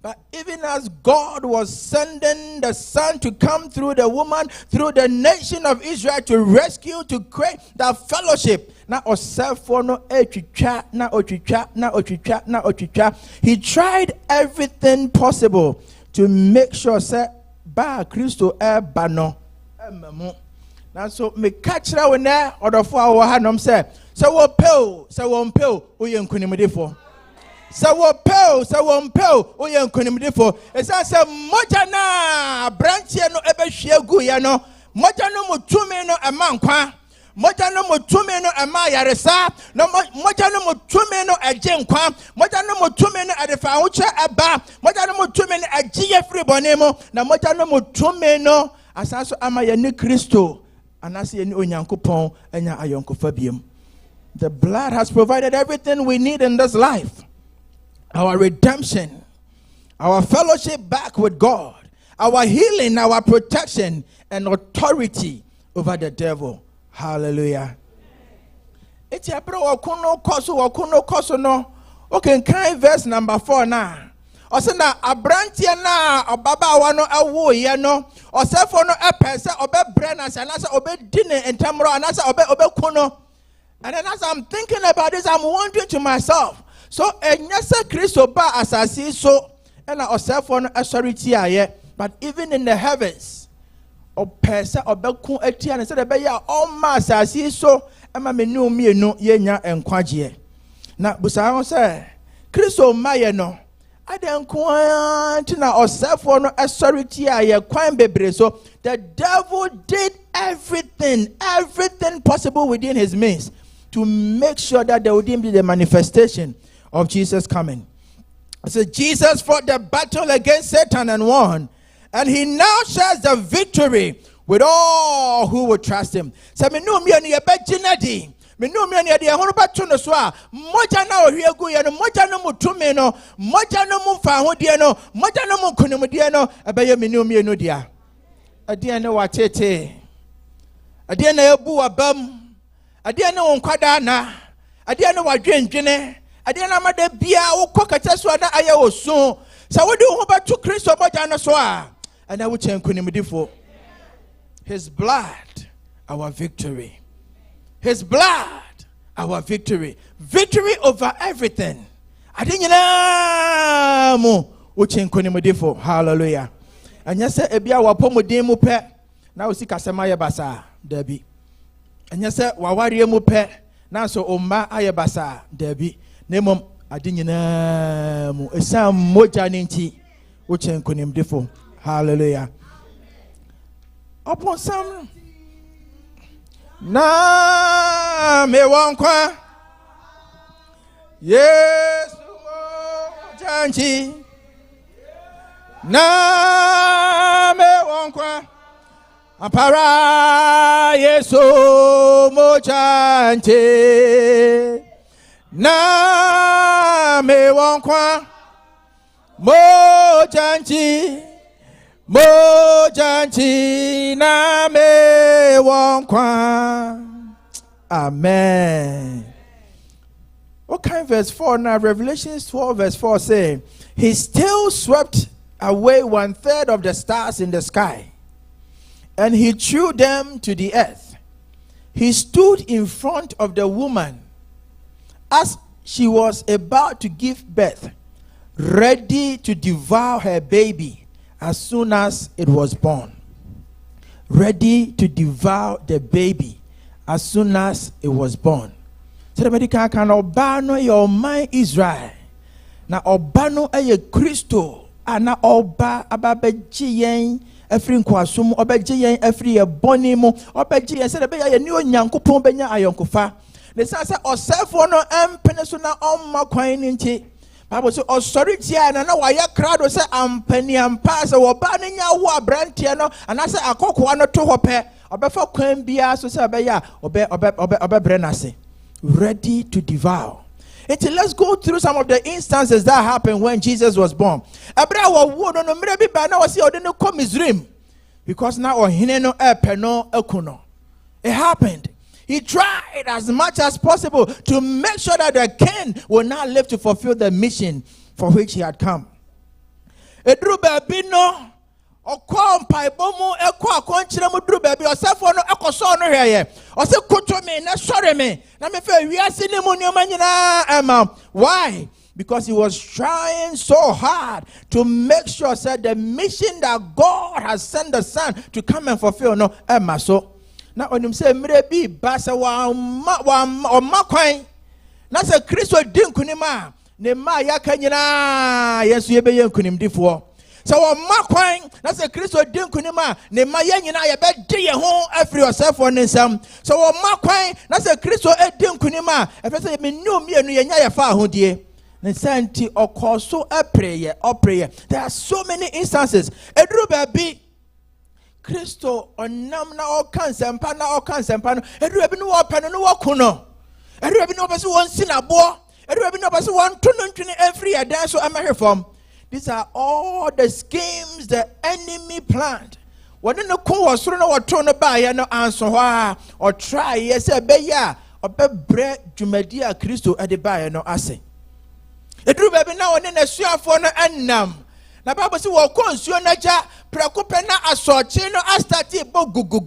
But even as God was sending the Son to come through the woman, through the nation of Israel to rescue, to create that fellowship. He tried everything possible to make sure say ba Christo bano. Now so me catch that one there or for our hand say so wo mpel uye nkunimdefo. Sawopel, oye nkonimdefo. Esa se moja na branchie no ebehwie gu ye no. Moja no mutumi no emankwa. Moja no mutumi no ema yaresa. No moja no mutumi no ejenkwa. Moja no mutumi no adefa hoche eba. Moja no mutumi no ajiye free bonemo. Na moja no mutumi no asaso ama ye ni Kristo. Anase ye ni onyankopon enya ayonkofa biem. The blood has provided everything we need in this life. Our redemption, our fellowship back with God, our healing, our protection, and authority over the devil. Hallelujah. It's a bro wakuno koso no. Okay, kind verse number 4 now. Osena abrantia na obaba wano awo ye no. Osefo no epese obe brena sanasa obe dine entamro anasa obe kuno. And then as I'm thinking about this, I'm wondering to myself. So enyasa Kristo ba asasi so ena osefo no authority aye, but even in the heavens opesa obeku atia ne se de be ya all ma asasi so ema menu mienu yenya enkwaje na busa say Kristo maye no adenko antina osefo no authority aye kwan bebre so the devil did everything possible within his means to make sure that there wouldn't be the manifestation of Jesus coming. So Jesus fought the battle against Satan and won, and he now shares the victory with all who would trust him. So me no me ani ebejinadi. Me no me ani ade ehoro bato no so a moja na ohwiegu ye no moja no mutumi no moja no mfa hodie no moja no mkunimdie no ebeye me no me no dia. Ade ne watete. Ade na ebu abam. Ade ne wonkwada na. Ade ne wadwendwene. Adena made bia ukokacha so na aye osun sa wodi ho ba to Kristo boja no so a ana wo chenkunimdifo. His blood our victory. His blood our victory. Victory over everything. Adenyina mu wo chenkunimdifo. Hallelujah. Anya se ebia wapomodin mu pe na wo sikasema ye basa dabi. Anya se waware mu pe na so omma aye basa dabi. Nemom adinyina mu esam moja ninti wo chenkunimdefo. Hallelujah. Upon some na me wankwa yes janchi na me wankwa apara yeso mo janchi na na me wonkwa mojanchi na me wonkwa. Amen. Okay, verse 4 now. Revelation 12 verse 4 say, he still swept away 1/3 of the stars in the sky, and he threw them to the earth. He stood in front of the woman as she was about to give birth, ready to devour her baby as soon as it was born. Ready to devour the baby as soon as it was born. So the medical can obano your mind Israel. Na obano eye Christo ana oba ababeji yen efri nkwasum obeji yen efri ye boni mu obeji yen se de be ya ni onyankopon benya ayonkofa. Ne sa se osefo no empene so na omma kwan ni nti Bible say osori tia na wa ye krado se ampani ampa se wo ba ne nya wo abrantie no ana se akokoa no to ho pe obefa kwan bia so se be ya obe na se ready to devour. Until let's go through some of the instances that happened when Jesus was born. Because now it happened. He tried as much as possible to make sure that the king will not live to fulfill the mission for which he had come. Okwa mpaibomu ekwa akonchire mu duru baabi osefo no ekoso no hweye ose koto me na sore me na me fa wiase ni mu nyoma nyina ema. Why? Because he was trying so hard to make sure that the mission that God has sent the son to come and fulfill no ema. So na onim say mire bi ba se wa kwan na se Kristo di nkunima ne ma yaka nyina yesu ye be ye nkunimdifo. So makwan na se Kristo din kunima ne maye nyina ye be de ye ho afri osefo ne nsam. So makwan na se Kristo edin kunima efe se me nnum ye no ye nya ye fa ahodie ne santi okoso opreye. There are so many instances. Edru baby Kristo onam na okansempa no edru baby no opano no wakuno edru baby no bese won sinabo edru baby no bese won tunu ntwene every adan so amahefom. These are all the schemes the enemy planned. When no ko was no what turn by no answer or try yes be ya or be bread jumedia Christo at the buyer no ase. It do baby now and then a sure for no annam. Na Bible say wo konsuo na ja prekope na asoche no astati bo gugu.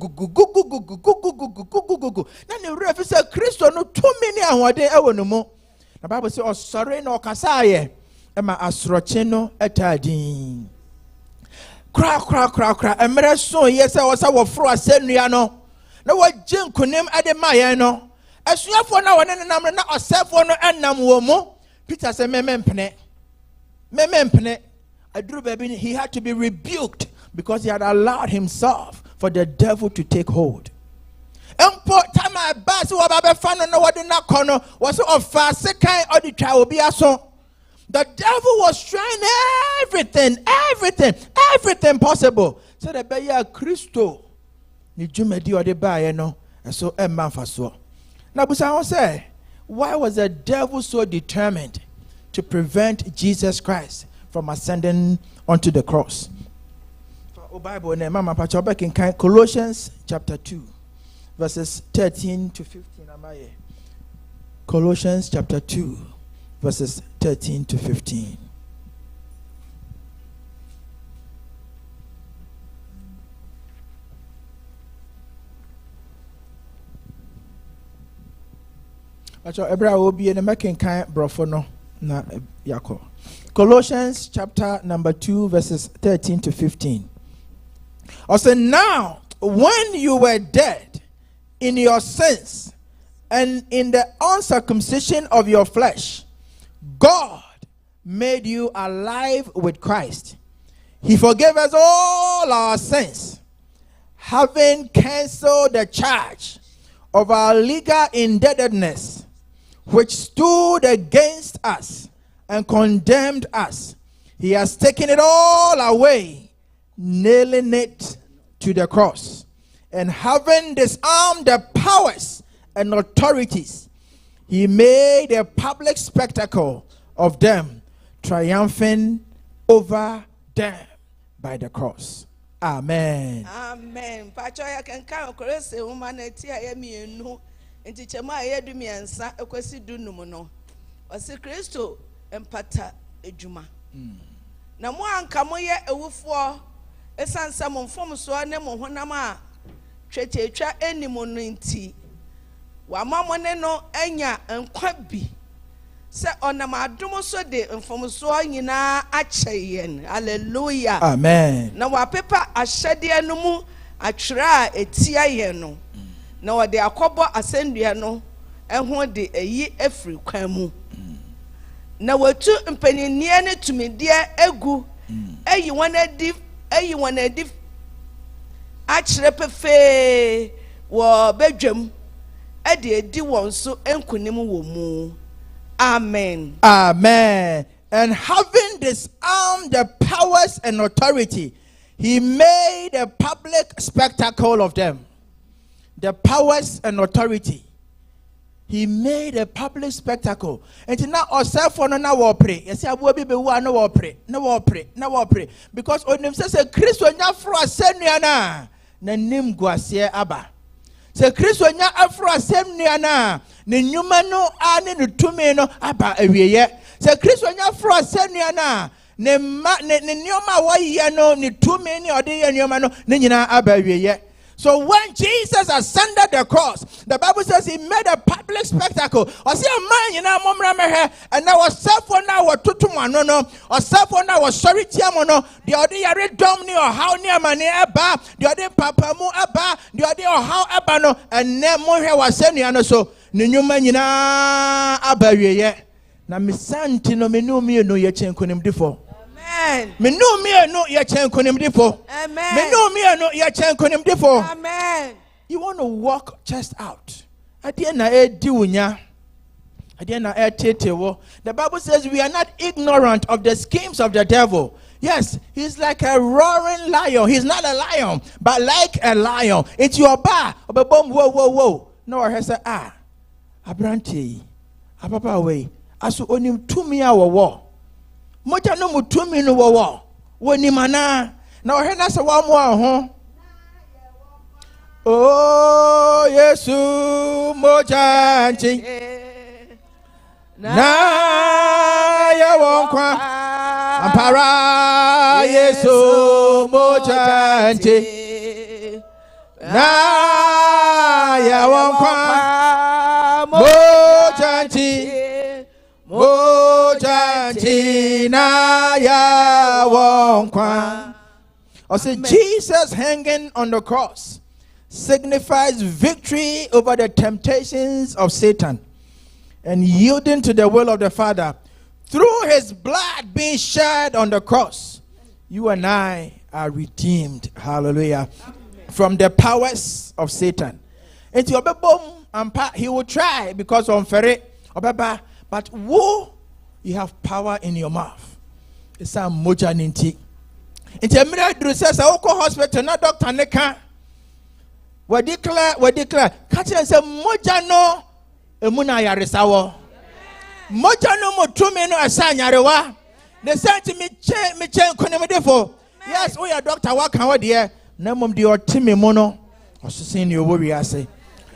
Na ne refi say Christo no too many ahode e wono mu. Na Bible say osore na okasa ye. Ema asroche no etadin kra emre so yesa wosa wo fro asenua no na wagye nkunim ade maye no asuafo na wone nenam na osefo no enam wo mu. Peter said memempene aduru baby he had to be rebuked because he had allowed himself for the devil to take hold. Empo tama basi wo ba be fa no wode na kono wo so ofa sekan oditwa obi aso. The devil was trying everything possible. So the beya Christo ni jumedi ode baye no so emma faso. Na busa say, why was the devil so determined to prevent Jesus Christ from ascending onto the cross? For Bible na mama pacho back in Colossians chapter 2 verses 13 to 15 amaye. Colossians chapter 2 verses 13 to 15. Colossians chapter number 2 verses 13 to 15. Also, now when you were dead in your sins and in the uncircumcision of your flesh, God made you alive with Christ. He forgave us all our sins, having canceled the charge of our legal indebtedness, which stood against us and condemned us. He has taken it all away, nailing it to the cross, and having disarmed the powers and authorities, he made a public spectacle of them, triumphing over them by the cross. Amen. Amen. Pachoya can come across a woman at Tiamianu and teach a my edumi and sa a quasi dunumuno. Or say Christo and Pata Ejuma. Na one come here a woof war a son summon from so a name of Honama. Trete tra any moninti. Wa mamma no enya and quabby. Say on a madumo so de and from so yina achayen. Hallelujah. Amen. Na wa pepa ashadia no mu atwra etia ye no. Na wa de akobo asendua no ehwo de eyi afri kwan mu. Na watu mpanyinie ne tumidie egu eyi won adi akyere pefe wo bedwam edi won so enkunim wo mu. Amen. Amen. And having disarmed the powers and authority, he made a public spectacle of them. The powers and authority. He made a public spectacle. And now ourselves on na war pray. You see, I will be no war pray. No war pray. No war pray. Because on them says a Christ when you for aseniana na nim guasie aba. Se Christ when you afro aseniana ne nyuma no ane ne tumi no aba awieye. Se Christ when you afro aseniana ne nyoma wa ye no ne tumi ne ode ye nyoma no ne nyina aba awieye. So when Jesus ascended the cross, the Bible says he made a public spectacle. I see a man, you know, and now was self on now or tutumano no, or self on now was sorry tiamono, the other domini or how near mani aba, the other papa mu aba, the other or how abano, and nemo was sending so, Numa yina abaye. Na misanti no menu mi no ye chen kunim difo. Amen. Menu mi no ye chen kunim difo. Amen. Menu mi no ye chen kunim difo. Amen. You want to walk chest out. Adiena e diunya. Adiena e tetewo. The Bible says we are not ignorant of the schemes of the devil. Yes, he's like a roaring lion. He's not a lion, but like a lion. It's your bar. Whoa. No, I say Abranti. Ababa way. Asu onim tumi awo. Moja no mu tumi no wo. Woni mana. Na o hena se wa mo ho. Oh, Yesu moja nchi. Na ya wonkwa. Ampara Yesu moja nchi. Na ya wonkwa. Mojanti na ya wonkwa. I say Jesus hanging on the cross signifies victory over the temptations of Satan and yielding to the will of the Father through his blood being shed on the cross. You and I are redeemed, hallelujah, from the powers of Satan. And he will try because on ferry, but who you have power in your mouth. It's a moja ninti. In the middle says Oko hospital, not doctor neka. We declare. Catch and say moja no emuna yarisawo. Moja no motumi no asanya rewa. They say to me chen konemedefo. Yes, we are doctor waka wa dear. Namum di otimi mono. Osusin you worry I say.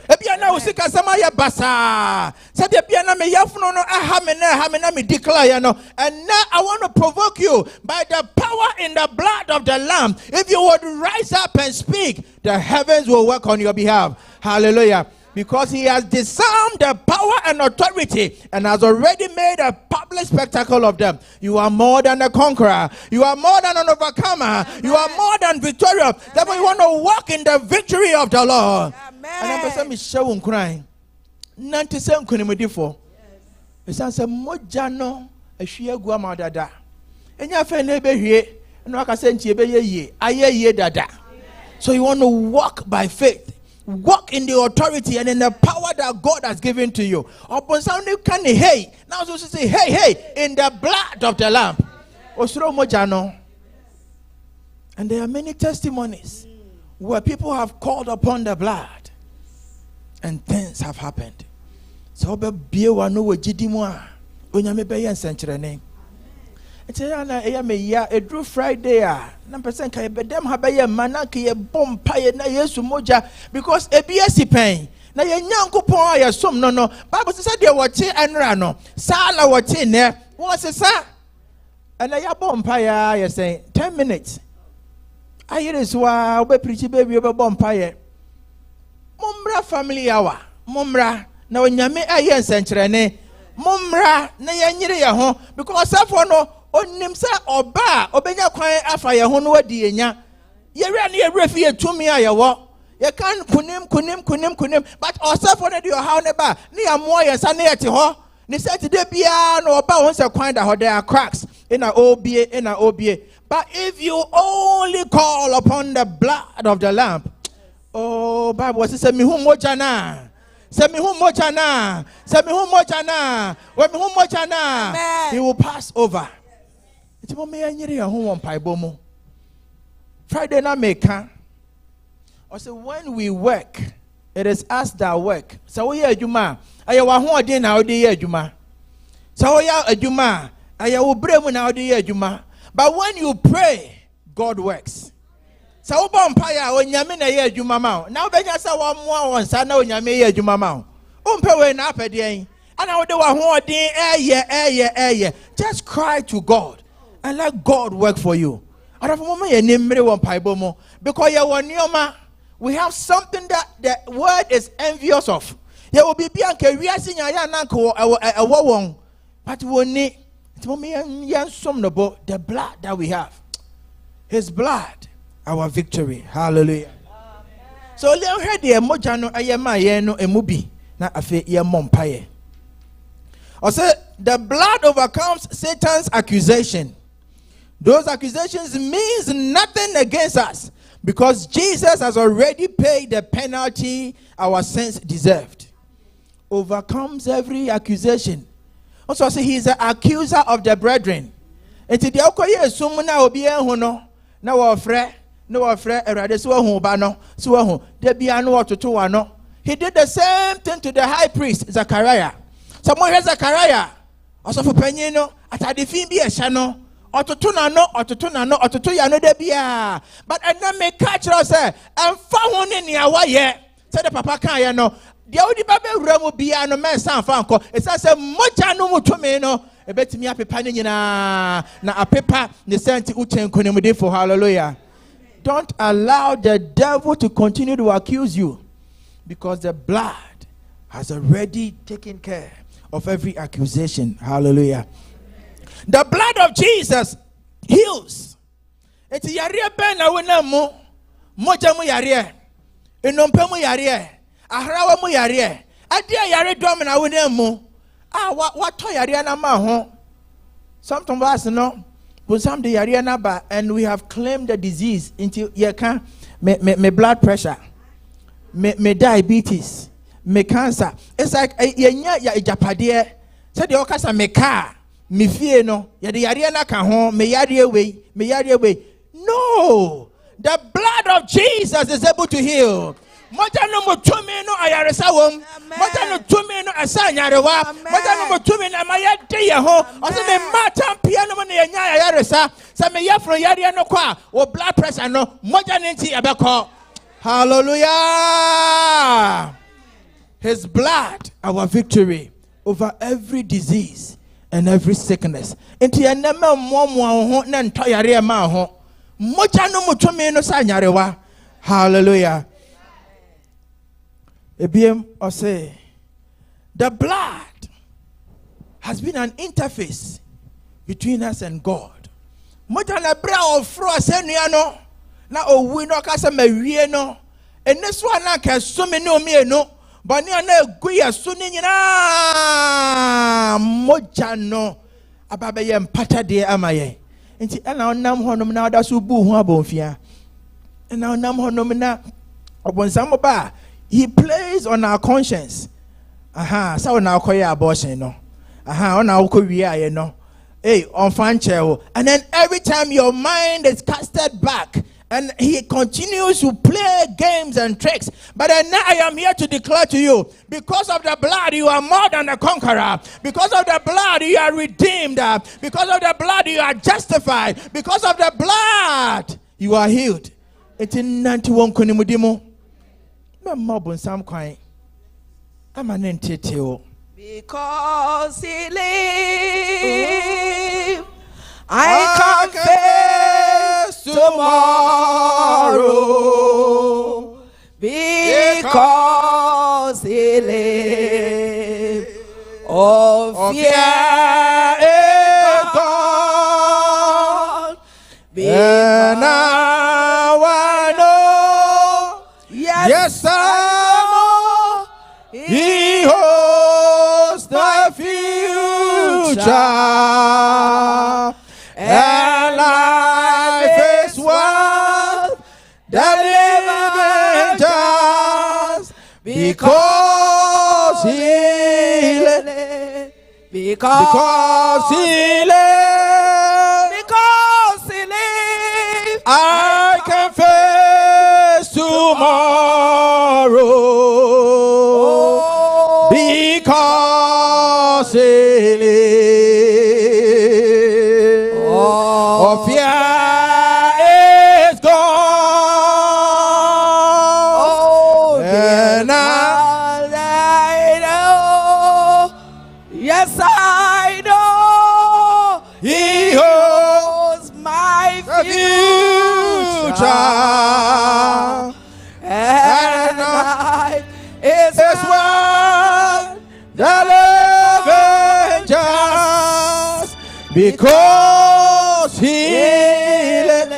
Ebiana usika sama ya basa. Said ebiana me yafuno no ahamena me declare no. And now I want to provoke you by the power in the blood of the Lamb. If you would rise up and speak, the heavens will work on your behalf. Hallelujah. Because he has disarmed the power and authority and has already made a public spectacle of them. You are more than a conqueror. You are more than an overcomer. Amen. You are more than victorious. Therefore, you want to walk in the victory of the Lord. Amen. And I'm person is showing crying. 97 kunimidifo. It sounds a mojano a shia guamadada. And your friend neighbor here, and like I said, ye dada. So you want to walk by faith. Walk in the authority and in the power that God has given to you. Upon sounding can hey. Now so say hey in the blood of the Lamb. Osro mojano. And there are many testimonies where people have called upon the blood and things have happened. So be wa no wajidimwa. onyame be yen senkyerene enti na eya me ya edru Friday na person ka bedem ha be ye man na ka ye bompa ye na Yesu moja because ebi asipen na ye nyankopon ya som no Bible say de wote enra no sa na wote ne wo se sa ana ya bompa ya say 10 minutes ayereswa obe preach baby obe bompa ye mommra family hour mommra na onyame aye senkyerene mommra na yanyire ye ho because safo no onim sa oba obenya kwan afa ye ho no wadi enya yewra na yewra fi etumi ayewo ye kan kunim but osafo na de how ne ba ne ya mo ye sa ne yete ho ne set de bia na oba won se kwan da ho there are cracks in a obie but if you only call upon the blood of the lamb, oh Bible says me hu moja na se me hu moja na when me hu moja na he will pass over. It's mo me anyire ya hu won paibo mu Friday na meka or say when we work it is us that work. So we adwuma aye wa ho odin na odi ye adwuma. So we adwuma aye wo bremu na odi ye adwuma. But when you pray, God works. So umpire onyame na ye adwuma ma. Na obenya sa wa moa won sa na onyame ye adwuma ma. Umpe we na apede ana wo de wa ho odin eye. Just cry to God and let God work for you. Ara for mama ye nimre won paibo mo because ye won nioma. We have something that the word is envious of. There will be bianca wiase nya ya na nko ewo won. But we need the blood that we have. His blood, our victory. Hallelujah. Amen. So let hear the emoja no ayema ye no emubi na afe ye mompaye. Or say the blood overcomes Satan's accusation. Those accusations means nothing against us because Jesus has already paid the penalty our sins deserved. Overcomes every accusation. Also say he is the accuser of the brethren. Enti de okoye sum na obi ehun no na wo frɛ erade so ehun ba no so ehun de bia no ototo wa no. He did the same thing to the high priest Zachariah. Someone heard Zachariah also for panyin no atade fin bi ehya no ototo na no ototo ya no de bia. But na me catch us say emfa ho ne ne awaye say the papa kan ye no dia odi ba be wura mu bia no men san fa nko esa se moja no mutumi no ebetimi apepa ne nyina na apepa ne senti uten konemude for hallelujah. Don't allow the devil to continue to accuse you because the blood has already taken care of every accusation. Hallelujah. The blood of Jesus heals. Eti yare ben na wona mu moja mu yare enompa mu yare ahrawa mu yare ade yare dom na wona mu what to yare na ma ho sometimes no but some the yare na ba and we have claimed the disease into ye can me blood pressure me diabetes me cancer. It's like yenya ya ijapade said the okasa me car me fie no ye the yare na ka ho me yare we no, the blood of Jesus is able to heal. Moja no mutumi no ayaresa wom. Moja no tumi no asanyarewa. Moja no mutumi na mayade ye ho. Ose me mata piano mo ne nya ayaresa. Se me yafro yare no kwa wo blood pressure no moja nti ebeko. Hallelujah. His blood, our victory over every disease and every sickness. Enti enema momo ho na ntoyare ma ho. Moja no mutumi no sanyarewa. Hallelujah. Ebiem or say the blood has been an interface between us and God. Moja na bra of fro asenuano na owi no kasa mawie no eneso ana ka so me no me no bani ana eguya so ni nyina moja no ababe ye mpata de amaye nti ana onam honom na oda so bu hu abonfia na onam honom na obonsam ba he plays on our conscience. So now call abortion no. On our career no. Hey, on fan chair. And then every time your mind is casted back And he continues to play games and tricks. But now I am here to declare to you, because of the blood, you are more than a conqueror. Because of the blood, you are redeemed. Because of the blood, you are justified. Because of the blood, you are healed. It's in 91 konimudimo. I'm an entity. Because he lives, I confess tomorrow. Because he lives, oh fear is gone. And now I know, yes, I know, he holds the future. And life is worth the living just because he lives. Because he lives. Because he lives, I can face tomorrow. Because he lives. Oh, fear is gone. And I know, yes, I know, he holds my the future. And life is It's worth the living just because he lives.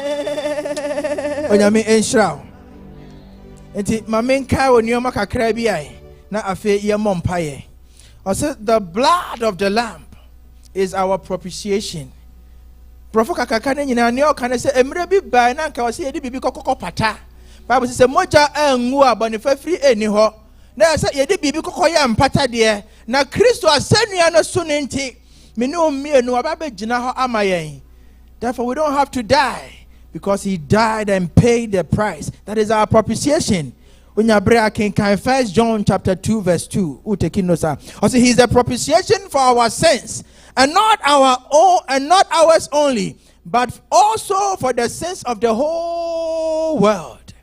Onyame enhyira. Enti mame nkai wonioma kakra bi ai na afi ye mompaye. Ose the blood of the lamb is our propitiation. Profo kakaka ne nyina ne o kan se emre bi bai na nka o se yedi bibi kokoko pata. Bible says moja enwu abonifa free eni ho. Na se yedi bibi kokoya mpata de na Kristo asanua no so ne nti me ne omienu ababe gina ho amayen. Therefore we don't have to die because he died and paid the price. That is our propitiation. When you bring 1 John chapter 2 verse 2, also he is the propitiation for our sins, and not our own, and not ours only, but also for the sins of the whole world.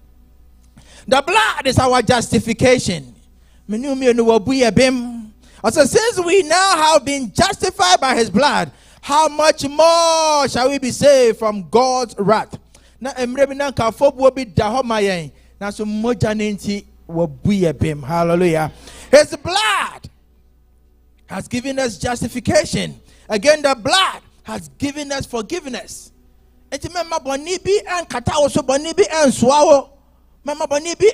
The blood is our justification. Also, since we now have been justified by his blood, how much more shall we be saved from God's wrath? Na emre na ka fobu bi da ho mayen na so moja nenti wo buye bem. Hallelujah. His blood has given us justification. Again, the blood has given us forgiveness. Enti mema boni bi ankata wo so boni bi ansoa wo. Mama boni bi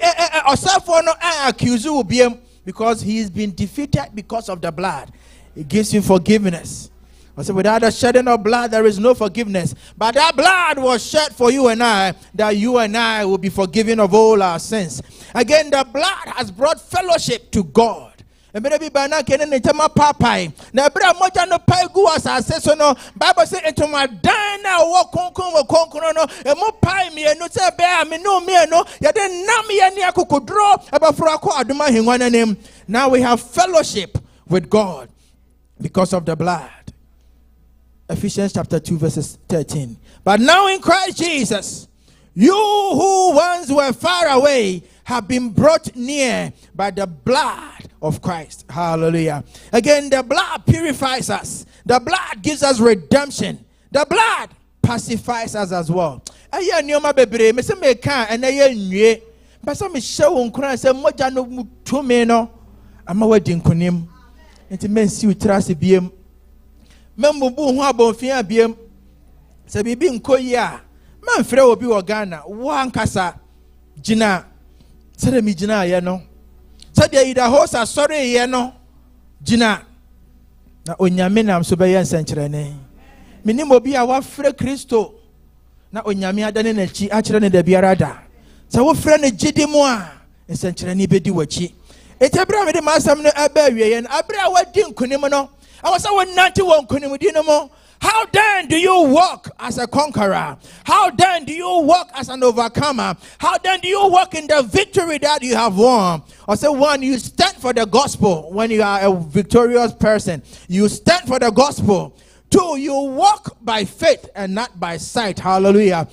osafo no accuse wo biem because he has been defeated because of the blood. It gives him forgiveness. I said, without the shedding of blood, there is no forgiveness. But that blood was shed for you and I, that you and I will be forgiven of all our sins. Again, the blood has brought fellowship to God. Bible says, Bible says, into my dina walk no emo pai me no say bear me no me no ya den nam ye ne akokodro abafura ko aduma hengwana nem. Now we have fellowship with God because of the blood. Ephesians chapter 2 verses 13. But now in Christ Jesus, you who once were far away have been brought near by the blood of Christ. Hallelujah. Again, the blood purifies us. The blood gives us redemption. The blood pacifies us as well. Aya nyoma bebre me se me kan ena ye nwie. Pasa me hye wo nkran se moja no mutumi no ama wadi nkonim. Enti mensi utrase biem. Membubu ho abonfia biem. Se bibi nkoyi a manfrɛ obi wɔ Ghana wo ankasa gina sɛde mi gina ye no sɛde ida hosa sɔre ye no gina na onyame nam so bɛyɛ nsɛnkyerɛne menim obi a wafrɛ Kristo na onyame adane n'akyi akyerɛ ne da biara da sɛ wofrɛ ne gidi mu a nsɛnkyerɛne bɛdi w'akyi etebra me de masam no aba awie no abra wadi nkonim no awɔ sɛ wonante wɔ nkonimdi no mo How then do you walk as a conqueror? How then do you walk as an overcomer? How then do you walk in the victory that you have won? Or say, one, you stand for the gospel when you are a victorious person. You stand for the gospel. Two, you walk by faith and not by sight. Hallelujah.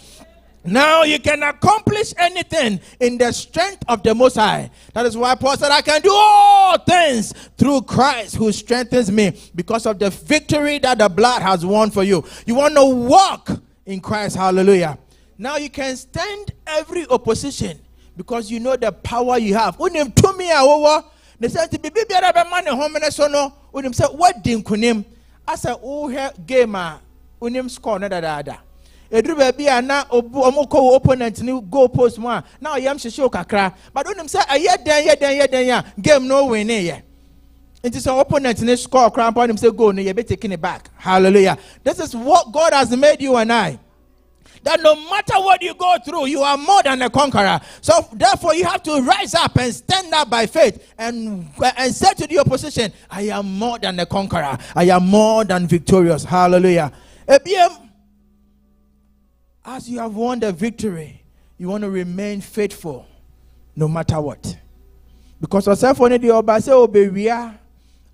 Now you can accomplish anything in the strength of the Most High. That is why Paul said, I can do all things through Christ who strengthens me, because of the victory that the blood has won for you. You want to walk in Christ. Hallelujah. Now you can stand every opposition because you know the power you have. When you to me over, they said to be man home and so no. When you say what didn't kunim, I said, oh, gamer, when you score another. Edru baby ana omoko opponent ni goal post mo now yam hwehwe kakra but onim say ayeden ya game no win ye it is opponent ni score cramp on him say goal no you be taking it back. Hallelujah. This is what God has made you and I, that no matter what you go through, you are more than a conqueror. So therefore you have to rise up and stand up by faith and say to the opposition, I am more than a conqueror, I am more than victorious. Hallelujah. As you have won the victory, you want to remain faithful no matter what. Because yourself only the oba say obewia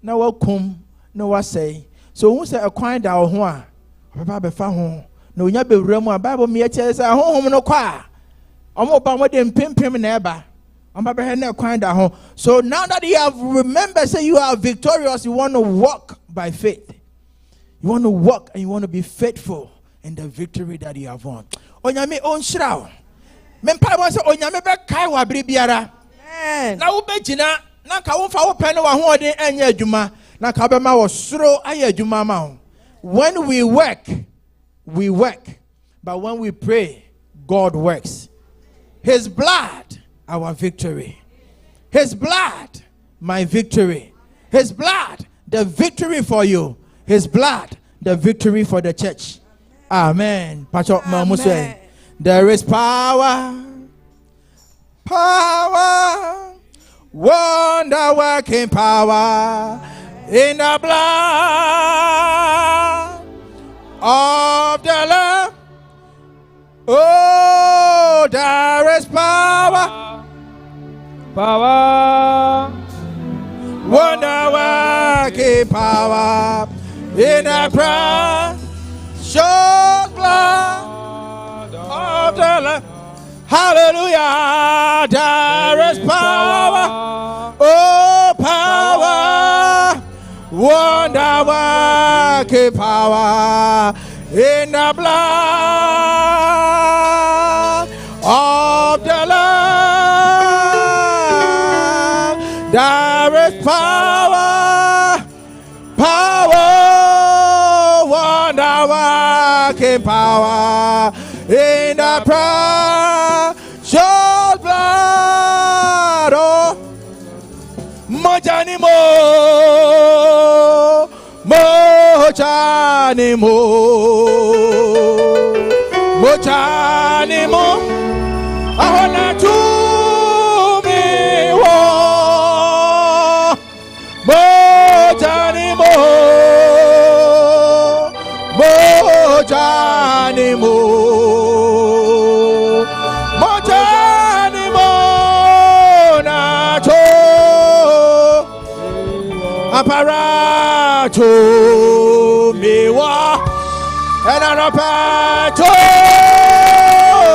na wakum na wasay. So who say akwan da ho a baba be fa ho na onya bewura mu a Bible me eche say ho no kwa omo ba mo de mpempem na eba omo be he na akwan da ho. So now that you have remembered, say you are victorious, you want to walk by faith. You want to walk and you want to be faithful in the victory that you have won. Onyame onshraw. Mempa won say onyame be kai wa bere biara. Na wo begina na ka wo fa wo pɛ no wa hoɔden anya adwuma na ka be ma wo soro aya adwuma ma ho. When we work, but when we pray, God works. His blood, our victory. His blood, my victory. His blood, the victory for you. His blood, the victory for the church. Amen. Amen. There is power, wonder working power in the blood of the Lamb. Oh, there is power, wonder working power in the blood. Show blood of the Lamb. Hallelujah. There is power. Oh, power. Wonder working power in the blood of the Lamb. There is power. Power in the precious blood of Mojanimo, I wanna to me Mojanimo. Mojanimo nacho aparato mewa enanopato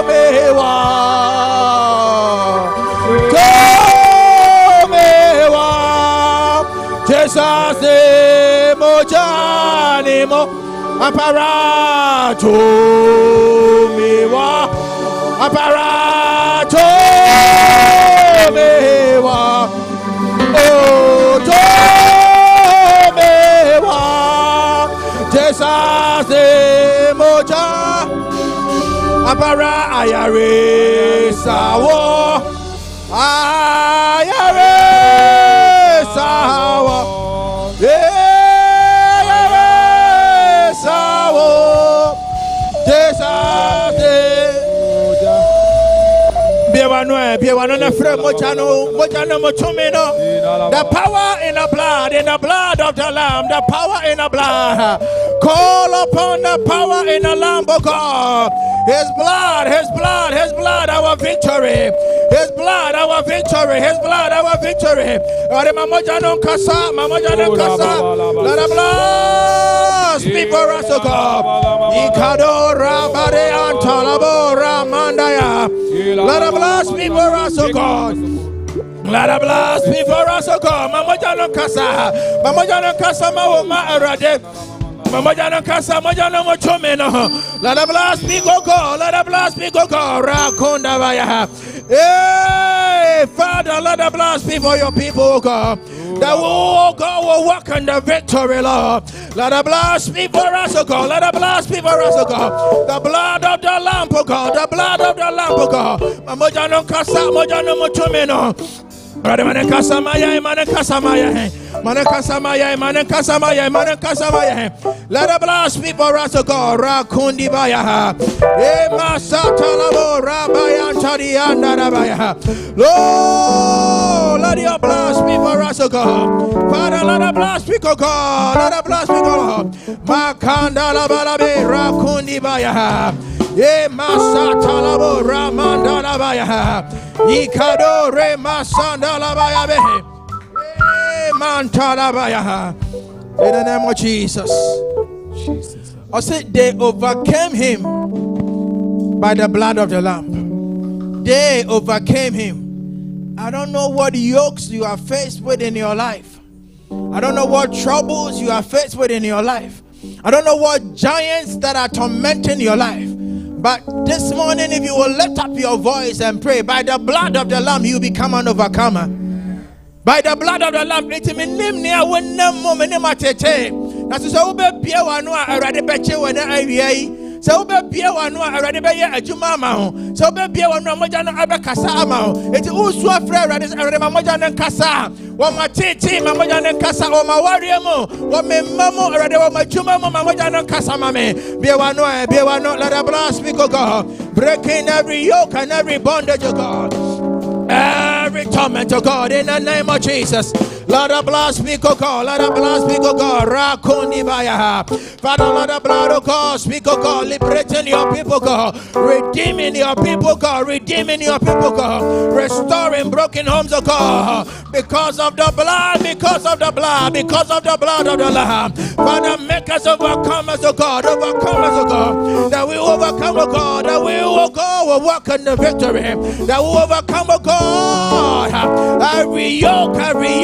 mewa Jesus mojanimo aparato mewa oh to mewa Jesus moja apara ayare sawo The power in the blood of the Lamb, the power in the blood. Call upon the power in the Lamb of God. His blood, His blood, His blood, our victory. His blood, our victory. His blood, our victory. Let the blood speak for us, O God. Let the blood speak for us, O God. Let the blood speak for us, O God. Mamojano kasa, mamojano kasa, mawoma erade. Mamojano kasa, mamojano mochomeno. Let the blood speak, O God. Let the blood speak, O God. Rakonda vaya. Hey, Father, let the blood speak for your people, O God. That we, oh God, will walk in the victory, Lord. Let the blood speak for us, O God. Let the blood speak for us, O God. The blood of the Lamb, O God. The blood of the Lamb, O God. Mamojano kasa, mamojano mochomeno. Manakasamaya. Let the blood speak for us, O God. Rakundi Baya. Emasatalabo Rabayan Tadianda. Lord, let your blood speak for us, O God. Father, let the blood speak, O God. Let the blood speak, O God. Makanda la balabe Rakundi Baya. Masatalabo Ramanda Baya. Ikado re masanda la baya be. Mantala baya. In the name of Jesus. I said they overcame him by the blood of the Lamb. They overcame him. I don't know what yokes you are faced with in your life. I don't know what troubles you are faced with in your life. I don't know what giants that are tormenting your life. But this morning, if you will lift up your voice and pray, by the blood of the Lamb, you become an overcomer. By the blood of the Lamb, it's me name near one moment in my tete. That's so be one already betcha when I so be one already be a jumama. So be one Mojana Abacasa amount. It's also a friend already Mamojan and Casa. One my tete, Mamojan and Casa, or my warrior mo. One me mammo already or my jumama, Mamojan and Casa mame. Be one, let the blood speak, O God. Breaking every yoke and every bondage, O God. Every torment, oh God, in the name of Jesus. Let the blood speak, oh God. Let the blood speak, oh God. Rakuni baya. Father, let the blood, oh God, speak, oh God. Liberating your people, God. Redeeming your people, God. Redeeming your people, God. Restoring broken homes, oh God. Because of the blood, because of the blood, because of the blood of the Lamb. Father, make us overcomers, oh God. Overcomers, oh God. That we overcome, oh God. That we, oh God, will walk in the victory. That we overcome, oh God. Every yoke, every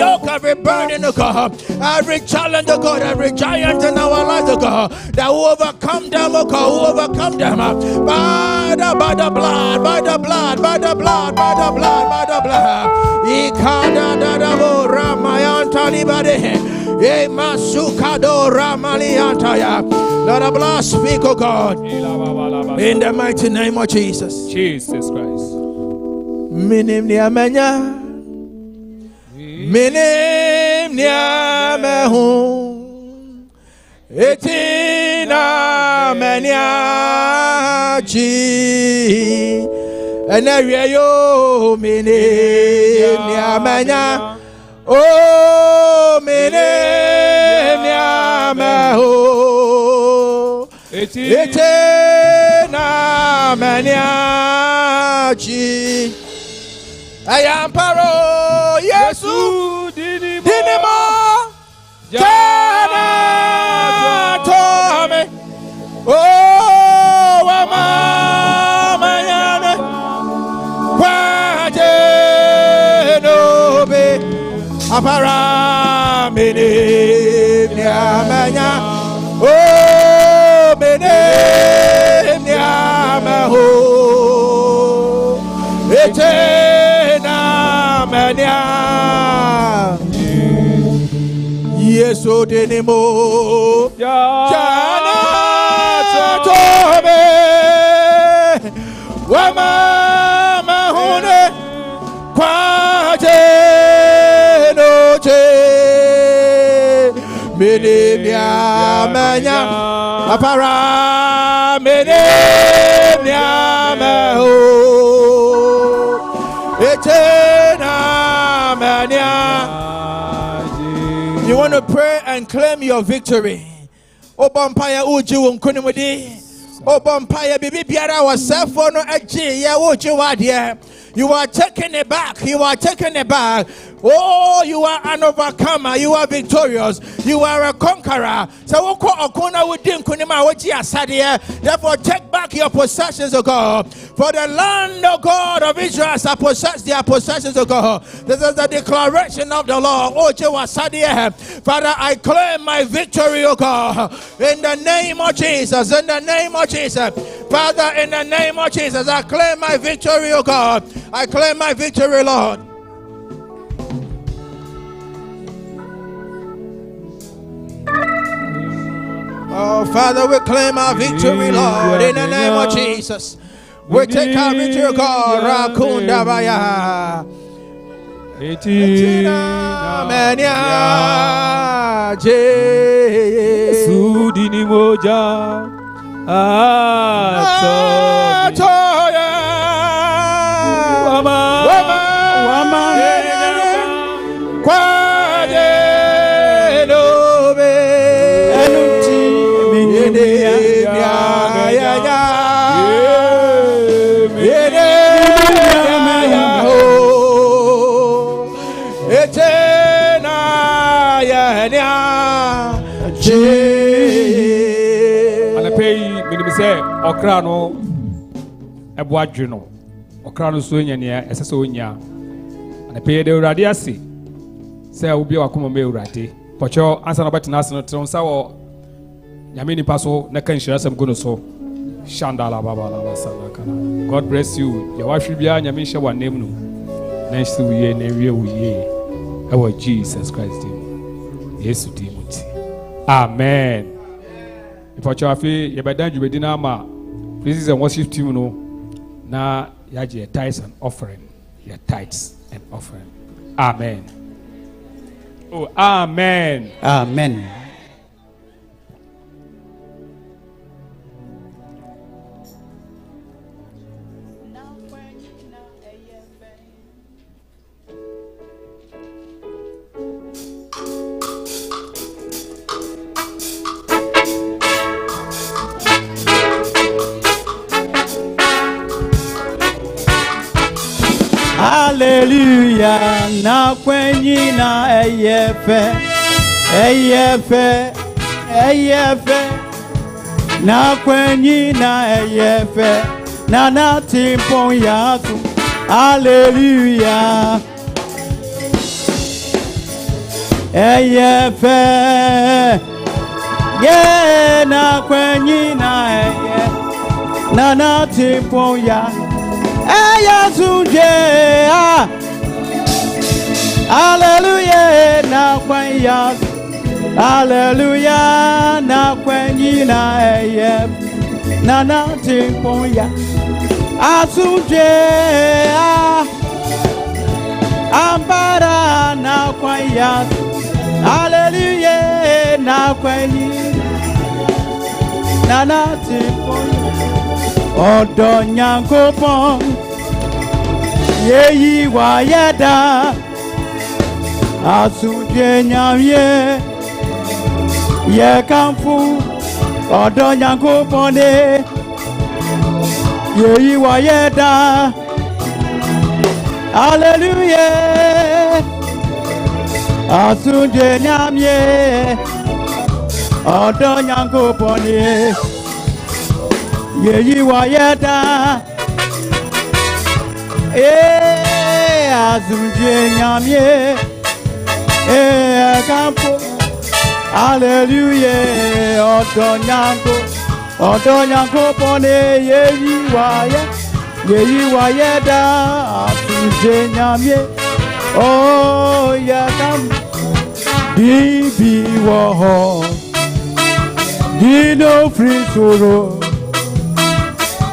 burden, oh God, every challenge, oh God, every giant in our lives, oh God, that will overcome them, oh God, will overcome them by the blood, by the blood, by the blood, by the blood, by the blood. Ikada dadabo ramayanta libade, emasukado ramaliantaya. Let the blood speak, oh God, in the mighty name of Jesus. Jesus Christ. Minim niamenya, minim niamehu, etina menyaji, eneyo minim niamenya, oh minim niamehu, etina menyaji. I am paro, Yesu, dinimo, jana tome, oh, mama yana, kwaje nobe, apara mene nyamanya, oh, mene nyamaho, ete. Yeso denimo jana tobe wama mahune kwaje noche menebia manya apara menebia maho etena mania. You want to pray and claim your victory Obampaya uji wonkunimudi. Obampaya bibi biara wa cell phone eji ya uji wadie. You are taking it back. You are taking it back. Oh, you are an overcomer. You are victorious. You are a conqueror. So, therefore, take back your possessions, O God. For the land, O God, of Israel has possessed their possessions, O God. This is the declaration of the Lord. Father, I claim my victory, O God. In the name of Jesus. In the name of Jesus. Father, in the name of Jesus, I claim my victory, O God. I claim my victory, Lord. Oh, Father, we claim our victory, Lord, in the name of Jesus. We take our victory, God. Rakunda Baya. Etina Mania J. Sudini Moja. Okra no ebuadwe no okra no so nya ne esese onya ana peye de urade ase se obi akoma me urade pocho ansa no betina ase no tron sa wo nyame nipa so na kan hira sam go no so shandala baba la basala kana. God bless you. Your wife bia nyame hye wa name no na hye wiye na wiye wiye ewo Jesus Christ name Yesu dimuti amen. Pocho afi yebedan djubedi na ama this is a worship team no na yaje tithes and offering. Your tithes and offering. Amen. Oh, amen. Amen. Hallelujah, na kwenye na eyefe, na kwenye na eyefe, na natimpo yatu. Hallelujah, eyefe, yeah, na kwenye na eyefe, na natimpo yatu. Hallelujah, na kwenya. Hallelujah, na kwenye na eye. Na timpoya. Asuje. Ambara na kwenya. Hallelujah, na kwenye. Na timpoya. Odo nyankopon yeyi wa yeda asuje nyamye ye kamfu odo nyankopon de yeyi wa yeda. Hallelujah, asuje nyamye odo nyankopon de yeyi wa yeda. Azuje nyamye kampo. Hallelujah, odo nyanko pone yeyi wa yeda. Azuje nyamye oh ya kam bibi wo dino free soro.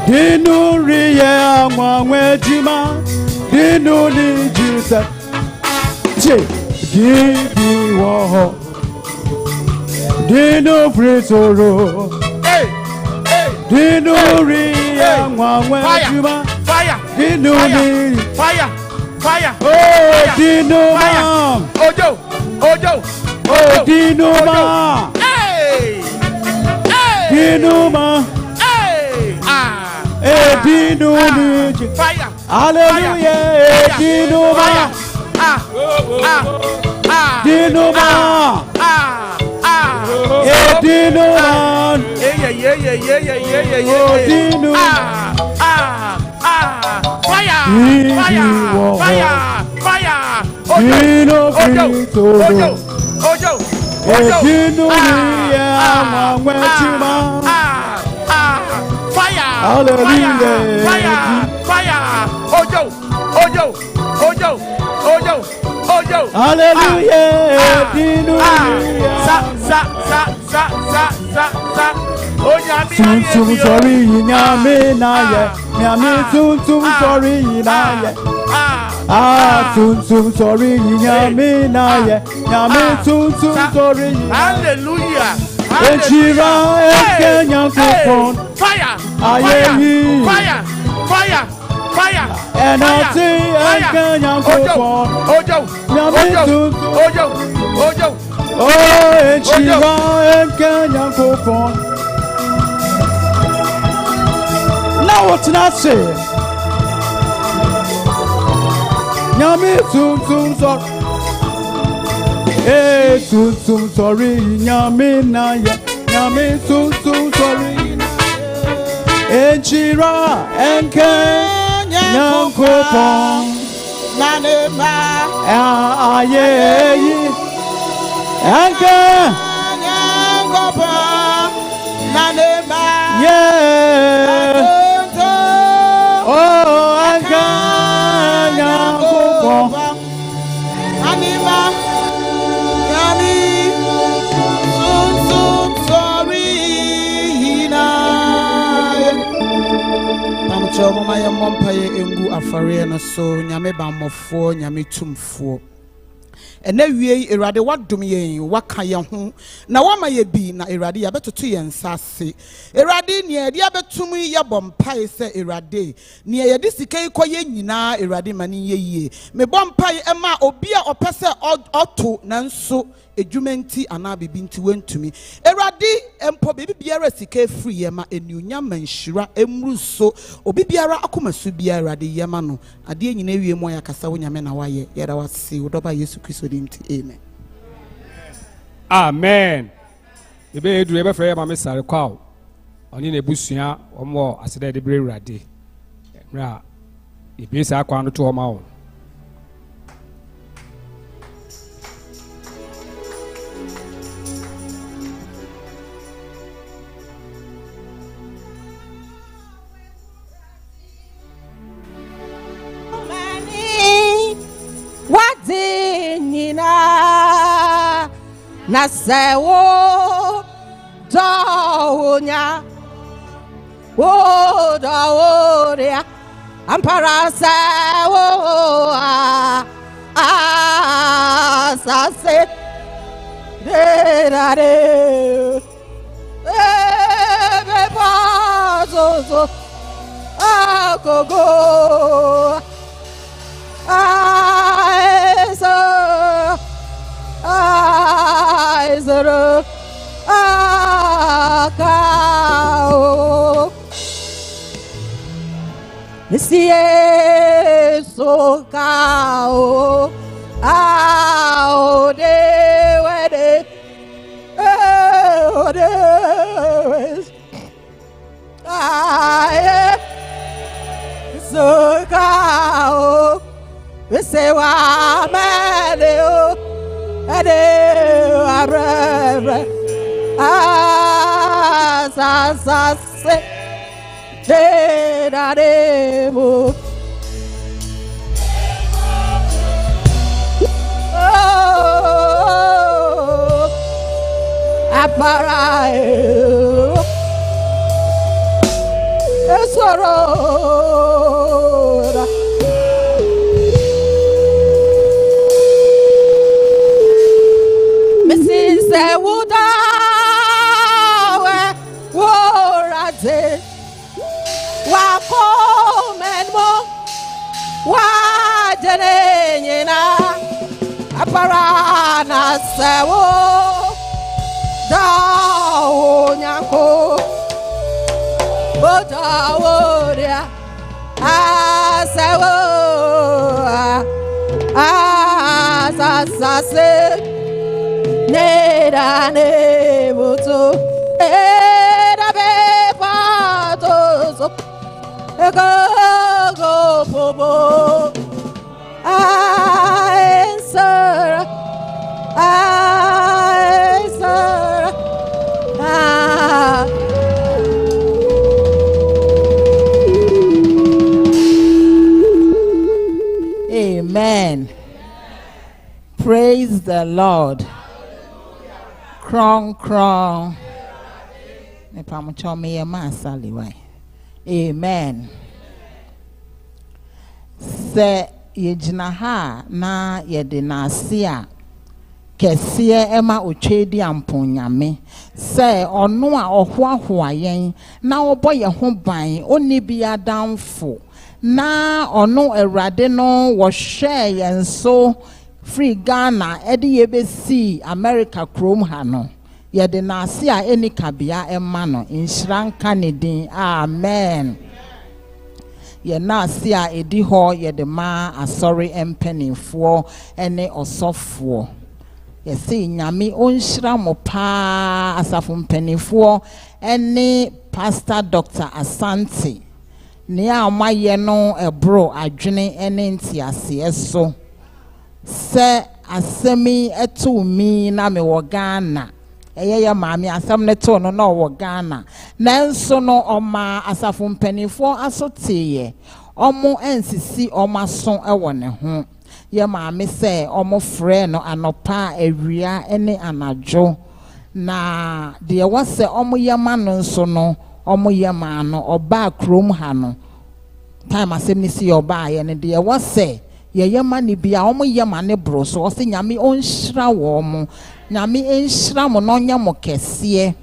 Dinu riye amwe jima, dinu ni Jesus. Dibi wo, dinu frisoro. Dinu riye amwe jima, dinu ni Fire. oh dinu ma, Ojo. oh dinu ma. Dinuma. Hey. Dinuma. Fire. Hallelujah. Dinuma. Dinuma. Dinuma. Fire. Tum sorry nyame na ye nyame tum sorry na ye tum sorry nyame na ye nyame tum sorry hallelujah ejira ekenya kupon fire fire and I see ekenya kupon nyame tum ejira ekenya kupon. Now what can I say? Nyame tum sorry. Tum sorry. Nyame na ye. Nyame tum sorry. Enchira enke nyankopon. Nanema. Aye. Enke nyankopon. Nanema. Yeah. Mama ya mompa ye engu afare no so nyame bammofo nyame tumfo ena wie Awurade wadom yen waka ye ho na wama ye bi na Awurade ya betoto ye nsase Awurade ne ye abetum ye bompai se Awurade ne ye de sikai koye nyina Awurade mane ye yie me bompai ema obi a opese oto nanso ejumenti ana bibinti wentumi Awurade empo bibi biara sikai free ye ma enunya manhira emruso obi biara akomasu biara Awurade ye ma no ade nyina wie mo ya kasa wo nyame na waye yera wase wodoba Yesu Kristo dimti amen amen ebe edu ebe frɛ ma me sare kwaw oni na ebusua omo aseda de bre Awurade mra ebe sa kwa no to o ma wo na sewo donya wo doria ampara sewo asase de be bazo agogo Zoro akao Monsieur so kao ao de wede so kao se wa meleo ade abre sa se de daremo aparae esoro Parana sewo da Nyako Botaworia Asawo Asase Neda Nebuto Eda Bepatos Ego Pobo Answer Amen. Praise the Lord. Krong krong. Amen. Se yegyina ha na yede na ase a kese ema otwedi amponyame se ono a ohoahoa yen na obo ye ho ban oni bia danfo na ono Awurade no wo hwe yen so free Ghana ede ye besi America krom ha no yede na ase a eni kabia ema no inhranka ne din amen. Ye na ase a edi ho yede ma asori empenifo ene osofo ye say nyame onhira mo pa asafo mpenifo ene Pastor Dr. Asante ne amaye no ebro adwene ene ntiase eso se asemi etumi na me wo Ghana eye maami asam ne to no na wo Ghana nanso no oma asafo mpenifo asoteye omo ensisi omaso ewo ne ho ye maami se omo frɛ no anopa awia ene anajo na de wase omo yema no nso no omo yema no oba krom ha no time asem ni si oba ye ne de wase ye yema ni bia omo yema ne bro so o se nyame onhira wo mo nyame enhira mo no nya mo kese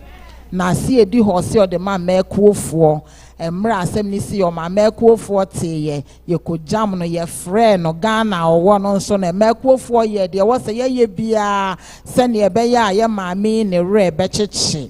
na si edi ho se o de ma mekuofo emra asem ni si o ma mekuofo te ye ko jam no ye frɛ no Ghana owo no nso na mekuofo ye de wo se ye bia se ne ebe ya ye maami ne re be cheche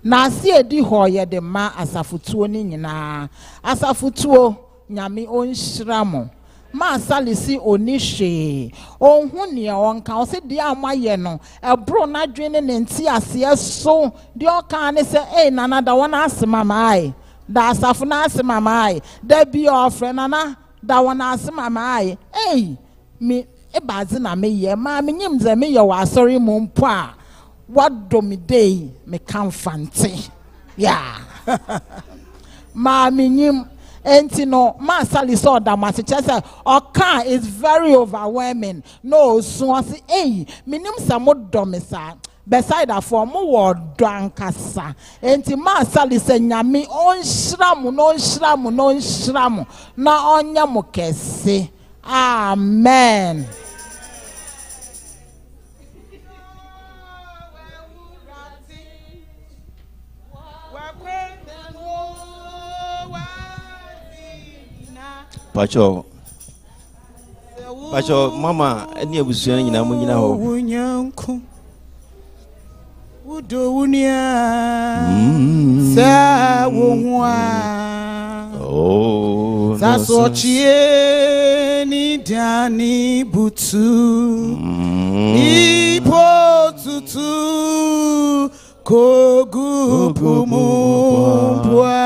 na si edi ho ye de ma asafutuo ni nyina asafutuo nyame onhira mo ma salisi onishe onhu ne onka o se dia amaye no ebro na dwene ne nti ase so de oka ne se nana da wona asema mai da asafu na asema mai da bi ofre nana da wona asema mai mi ebazi na me ye ma me nyim ze me ye wa asori mu mpo a wado mi dey me kamfante ya ma me nyim enti no ma sali so da masechese oka is very overwhelming no so say minim samodo me sa beside for mo wo do ankasa enti ma sali se nyame onhiramu na onya mo kese amen. Pacho mama eni abusua nyina mo nyina ho wunyanko wudo wunia sa wohua sa sochie ni dani butu ipo tutu kogu pumubwa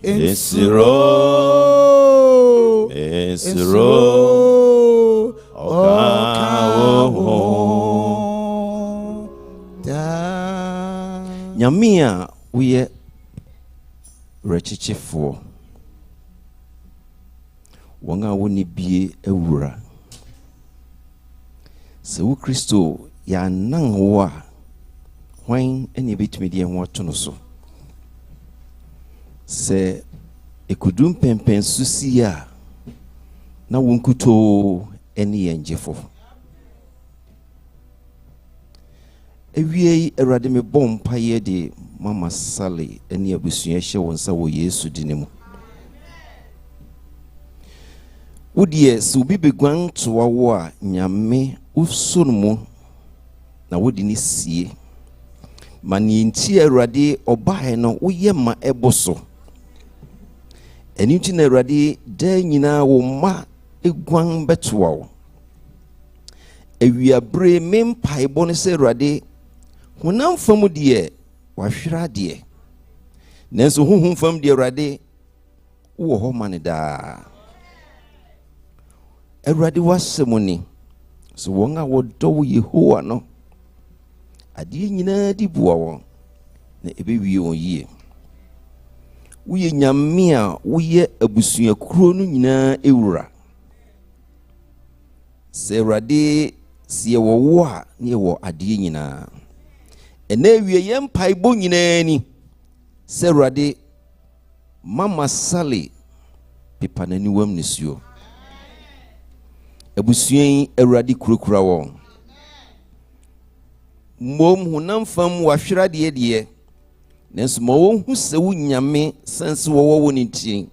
Esro okawo da nyamia uye rechichifo wonga woni bie ewura se wo Kristo ya nan wo a hwan ene betumi de ho to no so se ekudum pempen susia na wonkuto eni enjefo ewie Awurade me bompa ye de mama Sally eni abusua hye wonsa wo Yesu dinemu wodie se obi begwan to wo a nyame usunmu na wodi ni sie Mani nti Awurade ɔbae no woyɛ ma ɛbɔ so. Ɛno nti na Awurade da nyinaa wo ma eguan bɛtoa wo. Ewiabre mempaebɔ no sɛ Awurade honam fam deɛ wahwera deɛ. Nanso honhom fam deɛ Awurade wo hɔ ma ne daa. Awurade wasɛm ni. So wɔn a wɔdɔ wo Yehowa no adeɛ nyinaa di boa wɔn na ɛbɛwie wɔn yie. Woyɛ nyame a woyɛ abusuakuro no nyinaa ewura. Sɛ Awurade sie wɔwo a ne wɔ adeɛ nyinaa. Ɛna awie yɛn mpaebɔ nyinaa ni sɛ Awurade mama sale pepa n'aniwam nisuo. Abusuan Awurade kurakura wɔn. Mom honam fam wahwera deɛ nanso ma wɔn hu sɛ wo nyame sense wɔwɔ wo ne nti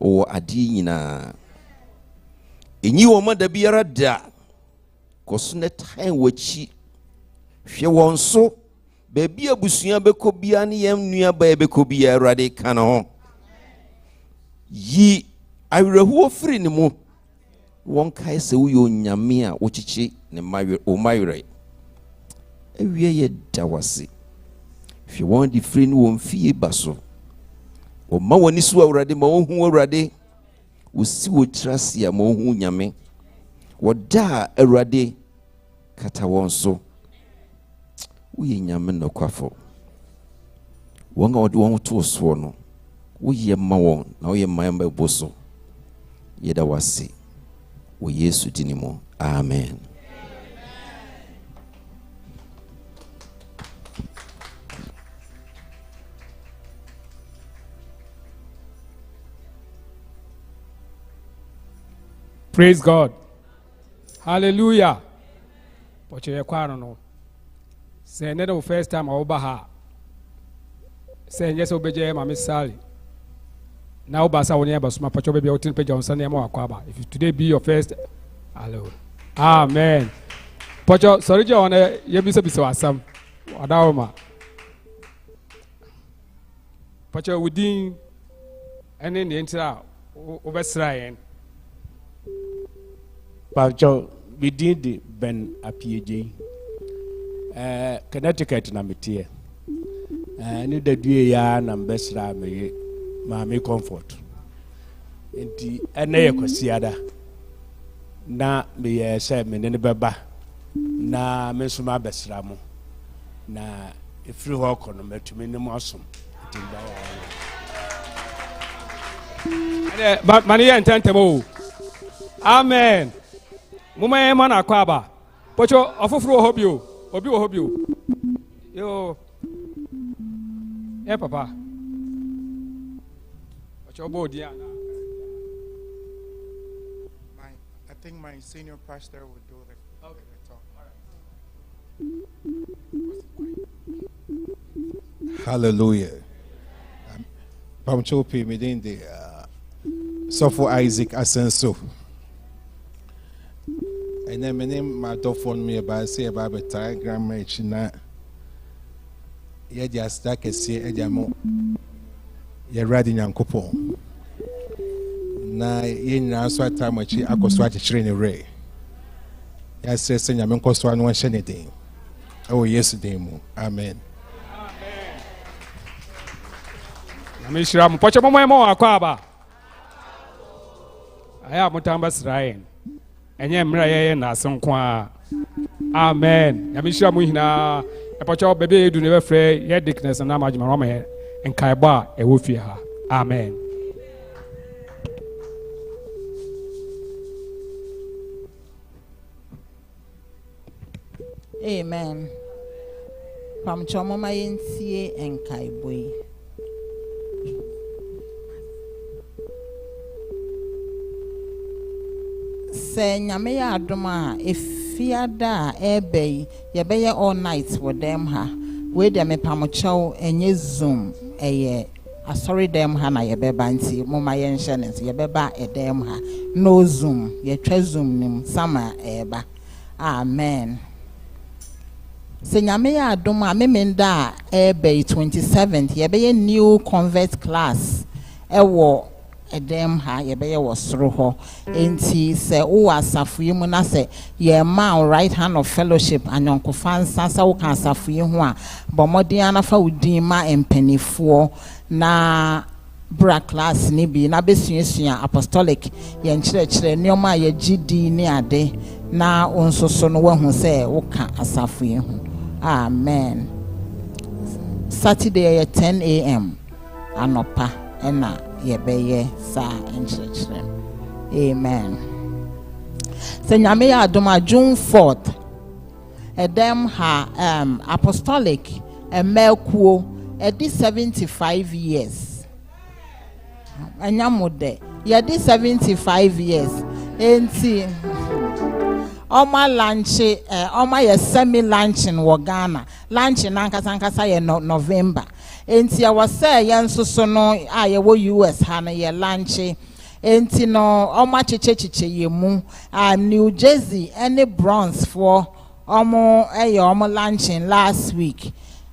wɔwɔ adeɛ nyinaa. Enyi wɔn ma da biara da kɔso ne tan wɔkyi hwɛ wɔn so baabi abusua bɛkɔ bia ne yɛn nua ba bɛkɔ bia Awurade ka no ho. Yi awerɛhoɔ firi ne mu wɔn kae sɛ woyɛ onyame a wokyekye ne mawerɛ. Ewie yɛ da wase. Hwɛ wɔn de firi no wɔn fie ba so. Wɔma wɔn so Awurade ma wɔn hu Awurade. Wosi wɔ trase a ma wɔn hu nyame. Wɔda Awurade kata wɔn so. Woyɛ nyame nokwafo. Wɔn a wɔde wɔn to soɔ no woyɛ ma wɔn na woyɛ ma yɛn bɛbɔ so. Yɛda wase. Wɔ Yesu din mu. Amen. Praise God. Hallelujah. Poche ye kwano no. Say never first time oba ha. Say yes obeje ma misali. Now basa woni aba suma poche be otin page on Sunday mo akwaba. If today be your first, hello. Amen. Poche sorry je on ye bi se asam. Wadawoma. Poche wudin ene ne ntira obesra yen. Pacho within the Ben Apieji, Connecticut na metie. Ni da due ya na mbesra me ma comfort. Enti ene ye kwasiada. Na me ye se me ne beba. Na me so ma besra mo. Na efiri ho kono metumi ne mo asom. But mani ye ntentemo. Amen. Muma ema na kwaba. Pocho ofufuru ohobio. Obi ohobio. Yo. Papa. Pocho bodia na. I think my senior pastor would do the talk. Hallelujah. Pamchopi within the Sofo Isaac Asenso. And then my name my dog phone me about say about a diagram na ya stack a see a jamo ya riding Yankopon. Na in answer time which I could swat a train array. Yes, says Yaman Coswan one shenny. Oh, yesterday, amen. Namishram pocha mo akwaba. Aya mutamba srain. Enye mra ye na sonkwa. Amen. Namishram hina e pocha bebe edu ne be frɛ ye dickness na majima ro me enkaeba e wo fie ha. Amen. Amen. Pamcho mama yentie enkaiboi. Se nyame ya adoma efiada ebe yebeye all night with them ha we dem pamcho enye zoom eye asori dem ha na yebeba nti mama yenhye ne yebeba edem ha no zoom ye twa zoom nim sama eba. Amen. Se nyame ya adom a memenda ebe 27th yebeye new convert class ewo edem ha yebeye wo soro ho enti se wo asafu yi mu na se ye ma right hand of fellowship anyonko fansa sa wo kan asafu yi ho a bomodin anafa udin ma empanifo na bra class ni bi na besuasua apostolic ye nkyerɛkyerɛ nneoma ye gidi ni ade na onsoso no wahu se wo ka asafu yi ho. Amen. Saturday at 10 a.m. Anopa ena yebeye sa enchire. Amen. Se nyame ya adoma June 4th. Edem ha apostolic emekuo edi 75 years. Anyamode yedi 75 years. Enti Oma lunch, oma ye semi lunch in Wagana. Lunch in Ankasa ye November. Enti I was say yen so no ye wo US hana ye lunch. Enti no oma chiche ye mu New Jersey any bronze for omo omo luncheon last week.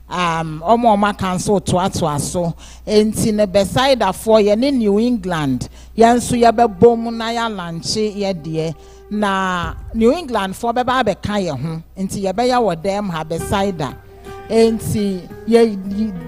Oma cancel to so enti ne beside for ye ni New England yen so ye be bom na ya lunch ye de na New England for beba be kan ye ho enti ye be ya wo dem ha beside enti ye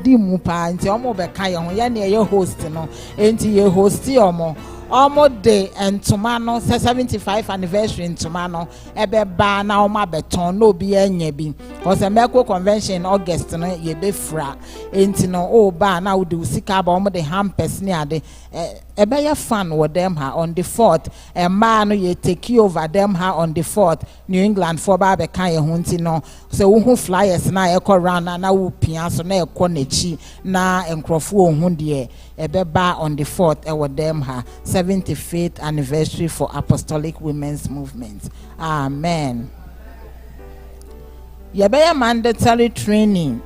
di mu pa enti omo be kan ye ho ye na ye host no enti ye hosti omo de entoma no 75 anniversary entoma no ebe ba na oma beton no bi anya bi cause Emeko convention August no ye be fra enti no o ba na wo de usika ba omo de hampers ni ade ebe ye fan wo dem ha on the 4th ma no ye take over dem ha on the 4th New England for ba be kan ye ho nti no so wo hu flyers na ye ko round na wo pia so na ye ko nachi na enkrofo ohun de ebe ba on the 4th wo dem ha 75th anniversary for Apostolic Women's Movement. Amen. Yebeye mandatory training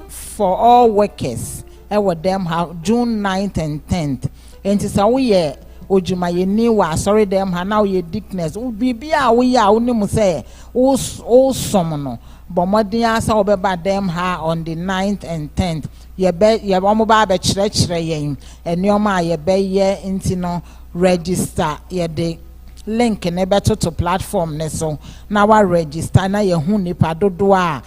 for all workers. Ewo dem ha June 9th and 10th. Enti sa wo ye ojuma ye ni wa sorry dem ha na wo ye dickness. Bibia wo ya wo ni mu say wo som no. Bomodin asa obeba dem ha on the 9th and 10th. Ye omo ba be kyerɛkyerɛ yen enioma ye be ye nti no register ye de link ne beto to platform ne so na wa register na ye hu nipa dodo a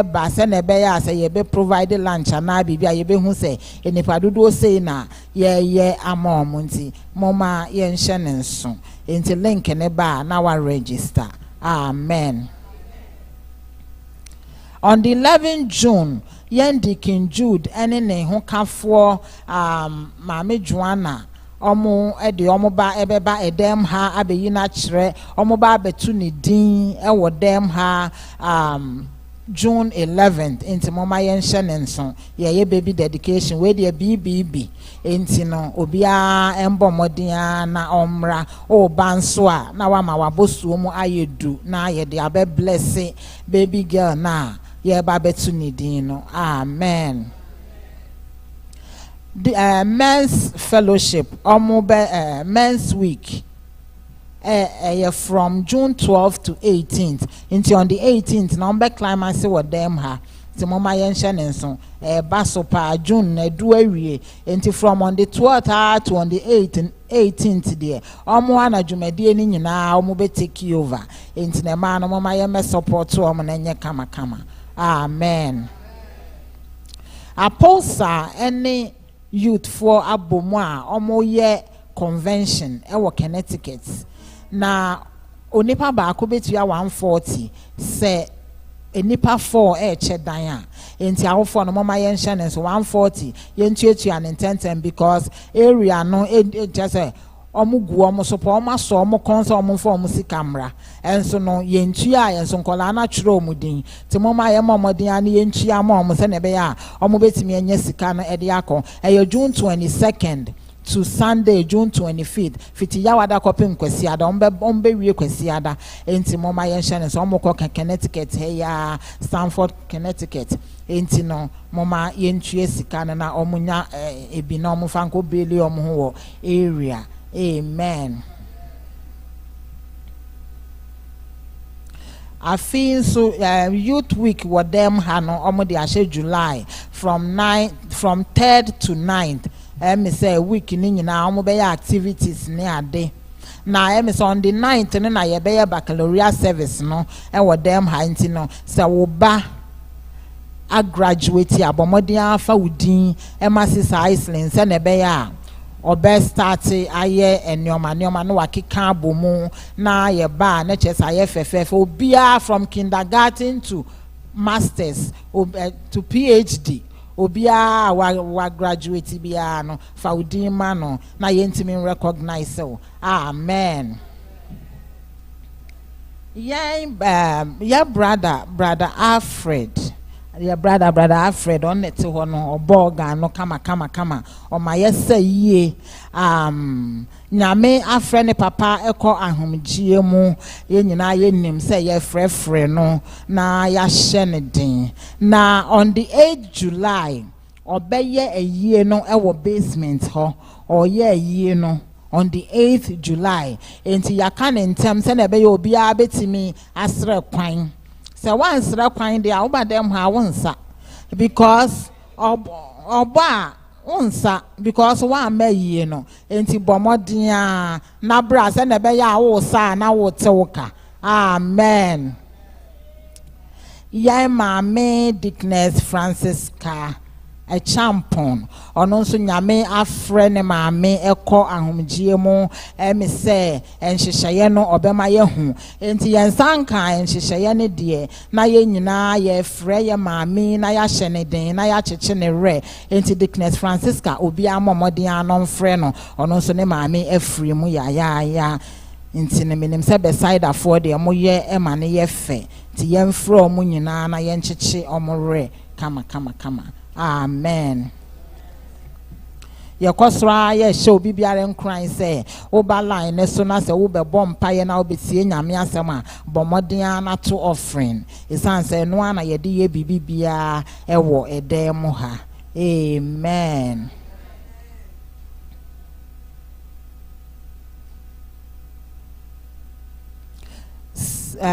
ba se na be ya se ye be provide lunch na bibia ye be hu se nipa dodo sei na ye ama omo nti moma ye nhye ne nso nti link ne ba na wa register. Amen. On the 11th June Yendi King Jude ene ne ho kafo Mame Joanna omo ede omo ba ebeba edem ha abeyi na kire omo ba betu ne din ewo dem ha June 11th enti mama yen hye ne nso ye baby dedication we de BBB enti no obia embo modin na omra o banso a na wa ma wabosuo mu ayedu na ye de abe bless baby girl na ye ba betu ni din no. Amen. The men's fellowship men's week from June 12th to 18th until on the 18th na ombe climax with them ha ti mama yen hye nso baso pa June na du awie until from on the 12th to on the 18th there omo ana dwumade ni nyina omo be take over until na ma no mama yen me support omo na nye kama. Amen. Apostle any youth for abomu a omo ye convention ewo Connecticut na onipa ba ko betua 140 se enipa 4 che dan a enti awofo no mama yen hye ne so 140 yen tuatua ne tenten because area no just omo gu omo so po omo so omo konso omo fo omo si camera enso no yentua yenso nkola na twere omo din ti mama ye mama din ani yentua ma omo se ne be ya omo betimi anya sika no ede akọ June 22nd to Sunday June 25th fiti yawada kopim kwasiada ombe wie kwasiada enti mama ye hye ne so omo ko Connecticut he ya Stamford Connecticut enti no mama yentua sika na omo nya ebi na omo fanko beli omo ho area. Amen. I feel so youth week with them hano omo de ashe July from 3rd to 9th. Me say week ni nyina omo be activities ni ade. Na me say on the 9th no na ye be baccalaureate service no e with them ha nti no say wo ba a graduate abomodin afa udin e masses Iceland say na be ya obe start aye enioma no wakeka abomu na ye ba na chese aye fefefe obia from kindergarten to masters to PhD obia wa graduate bia no faudin ma no na ye ntimi recognize so amen. Yeah brother Alfred. Your brother Alfred on it to one or boga no kama or my yes say ye nyame afrene papa eko ahom giemu ye nyina ye nim say ye frefre no na ya hye din na on the 8th July obeye a year no ewo basement ho or ye a year no on the 8th July enti yakan ntem se na be ye obi a betimi asre kwan. So once that kind they are them ha onsa because oba onsa because one me ye no enti bomodia na bra se na be ya wo sa na wo tewoka amen. Ya mama Dickness Francisca a champion ono nso nyame afre ne maame ekọ ahomgie mu me se enhyehyeye no obema ye hu enti yensanka enhyehyeye ne de na ye nyina ye frɛ ye maame na ya hye ne den na ya kyekye ne re enti Dickness Francisca obi amomodin anom frɛ no ono nso ne maame afiri mu ya enti ne menim se beside afọ de mo ye ema ne ye fe ti ye mfrɛ omo nyina na ye nkyekye omo re kama amen. Your kosra ye show bibiare nkran say oba line ne so na say wo be bom paye na obetie nyame asema bomodin na to offering isan say no na ye de ye bibibia ewo edem ha amen.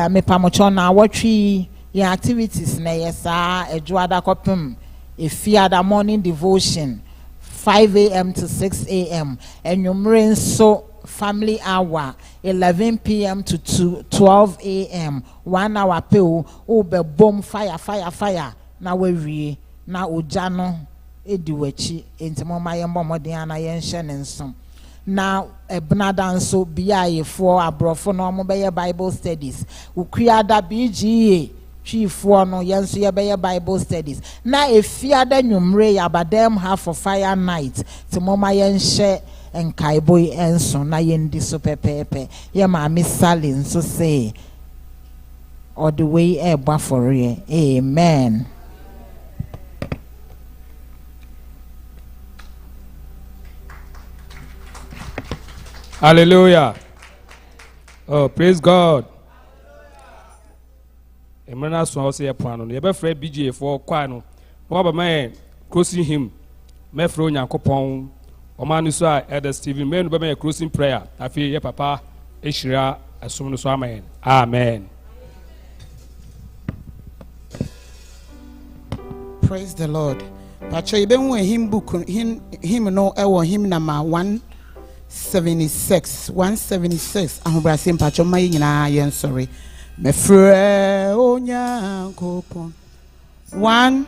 Me pamocho na watwi your activities na yesa ejuada kopem if you had a morning devotion 5 a.m. to 6 a.m. and you bring so family hour 11 p.m. to 12 a.m. 1 hour pay be bomb fire na we na ojano ediwachi enti mo maye mbomodin na ye nhye ne nso na ebnada nso bia ye for abrofo no mo be Bible studies ukriada BGA chief no yenso ye be Bible studies na efiada nwumre ya badem ha for fire night ti moma ye nhye enkaiboi enso na ye ndi so pepepe ye ma misali nso say all the way eba for ye amen. Hallelujah. Oh, praise God. Emana so say plano no ye be frɛ BJ for kwano no ba man crossing him me frɛ Onyankopɔn o man so a Elder Stephen me no be man crossing prayer afi ye papa ehira asom no so amen amen. Praise the Lord. Pacho you been him book him no ewo him number 176 ahobra sim pacho mai nyina yen sorry me frɛ Onyankopɔn 1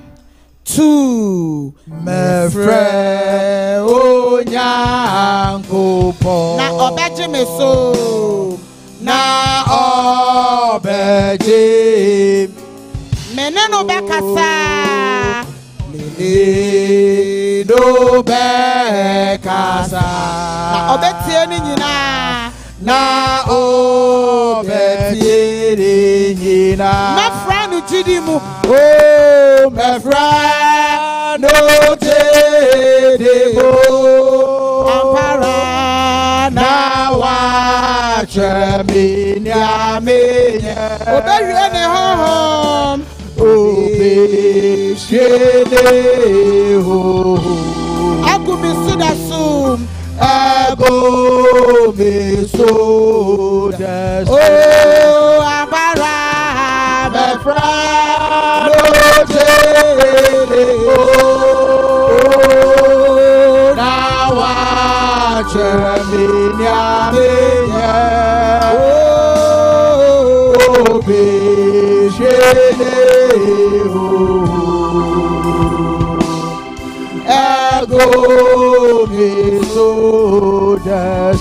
2 me frɛ Onyankopɔn na obeje me so na obeje mene no bekasa mene no bekasa na obetie ni nyina na obetie ni nyina my friend uchidimu oh my friend no tedimu ampara na wa chemi amenya obewie ne honhom obeshede ho agumi sudasum agumi sudasum oh ampara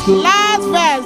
Last verse.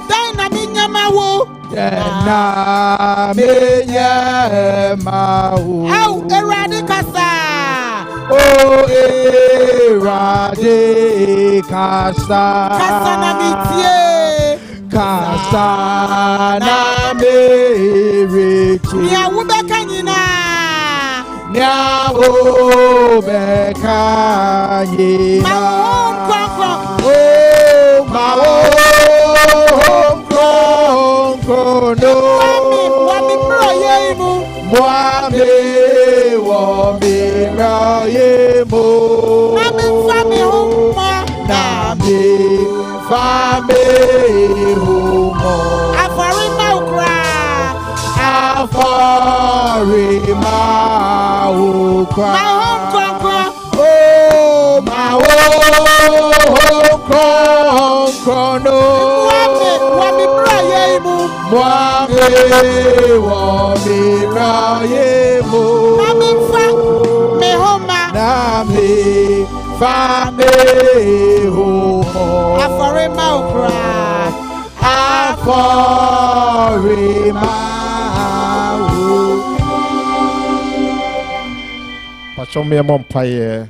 Pachome Mompaye.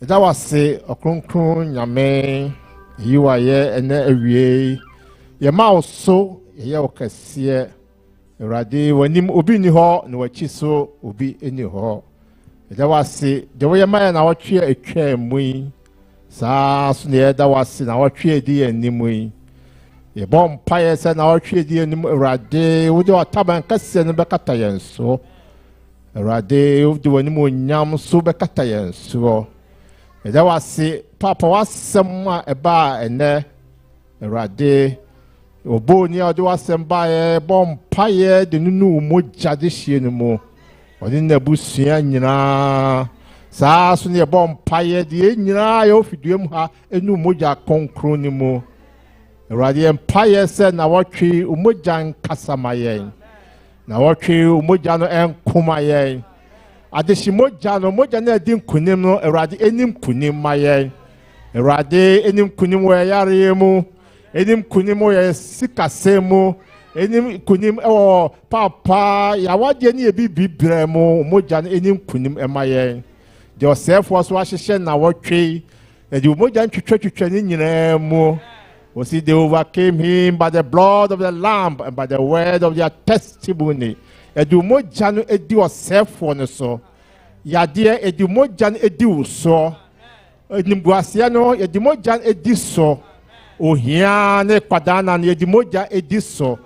That was say a concrete yame. You are here and every your mouth so ye can see Radi when him ubi ni ho no chiso ubi any ho. That was say the way man our chair a chair mui. Sa near that was in our tree dear nimui. A bomb pious and our tree dear Radi would do a taban cassin and becatayan so. Rade of the one yam so becatayan so. That was say Papa was somewhere a bar and there. Rade Obo near the was some by a bomb pie the new moja this year no more. Or in the bush yana. Sass near bomb pie the engineer of Diumha a new moja concronimo. Radian pie said now what tree umojan casamayen. Now what tree umojano and kumayen. Adeshimojano mojane dim kunimo eradi enim kunim mayen. Eradi enim kunim wayariemu. Enim kunim we sikasemo. Enim kunim papa yawadi eni ebi bibremo mojane enim kunim emayen. Joseph was washing now what tree. And you mojan to nyinemo. We see they overcame him by the blood of the Lamb and by the word of their testimony. Edu mojano edi yourself for no so. Yadia edu mojan edi so. Edimguasiano edu mojan edi so. Ohiane kwadana ni edu moja edi so.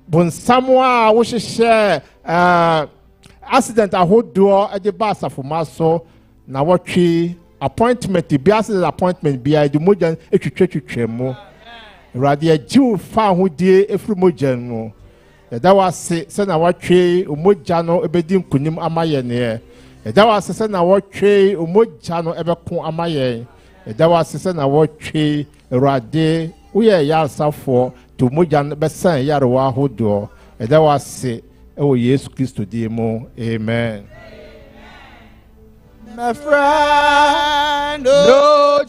Bon Samoa we share accident ahodo edi basa fumaso na watchi appointment be accident appointment be edu mojan etwetwetwe mu. Radia jiu fa ho die efru mojan no. That was say na watwe umojano ebedim kunim amaye ne. That was say na watwe umojano ebekon amaye. That was say na watwe rade uye yasafo to mojan besan yarewa hodo. That was say o Yesu Kristo di mu. Amen. My friend, no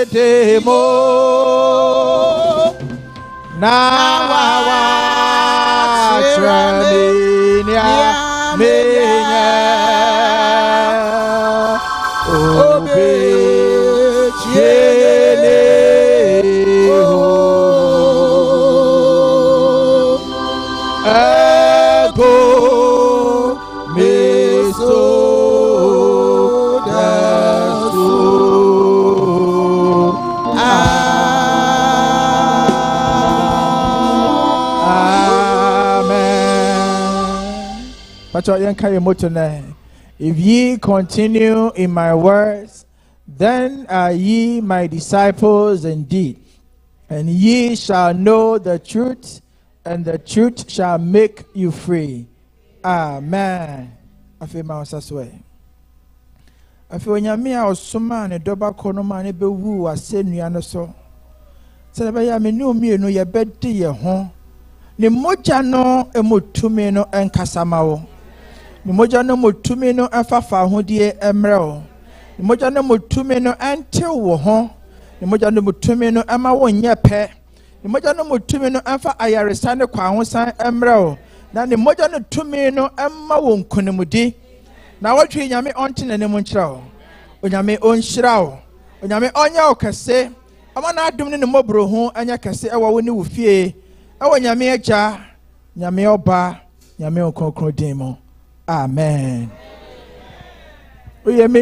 demo. Now I If ye continue in my words, then are ye my disciples indeed, and ye shall know the truth, and the truth shall make you free. Amen. Afi ma osaswe. Afi onyame a osoma ne doba kono ma ne bewu asenua no so. Se ba ya me ni omienu ye bedi ye ho. Ne moja no emotumi no enkasama wo. Ne moja no motumi no afafa hodie emre wo. Ne moja no motumi no ante wo ho. Ne moja no motumi no ama wo nye pe. Ne moja no motumi no amfa ayaresa ne kwa ho san emre wo. Na ne moja no tumi no ama wo nkonimudi. Na watwe nyame ontene ne mu nkyira wo. Onyame onhyira wo. Onyame onya wo kese. Ama na adum ne ne mobro ho anya kese ewa wo ne wo fie. Ewa nyame agya, nyame oba, nyame okonkron din mo. Amen.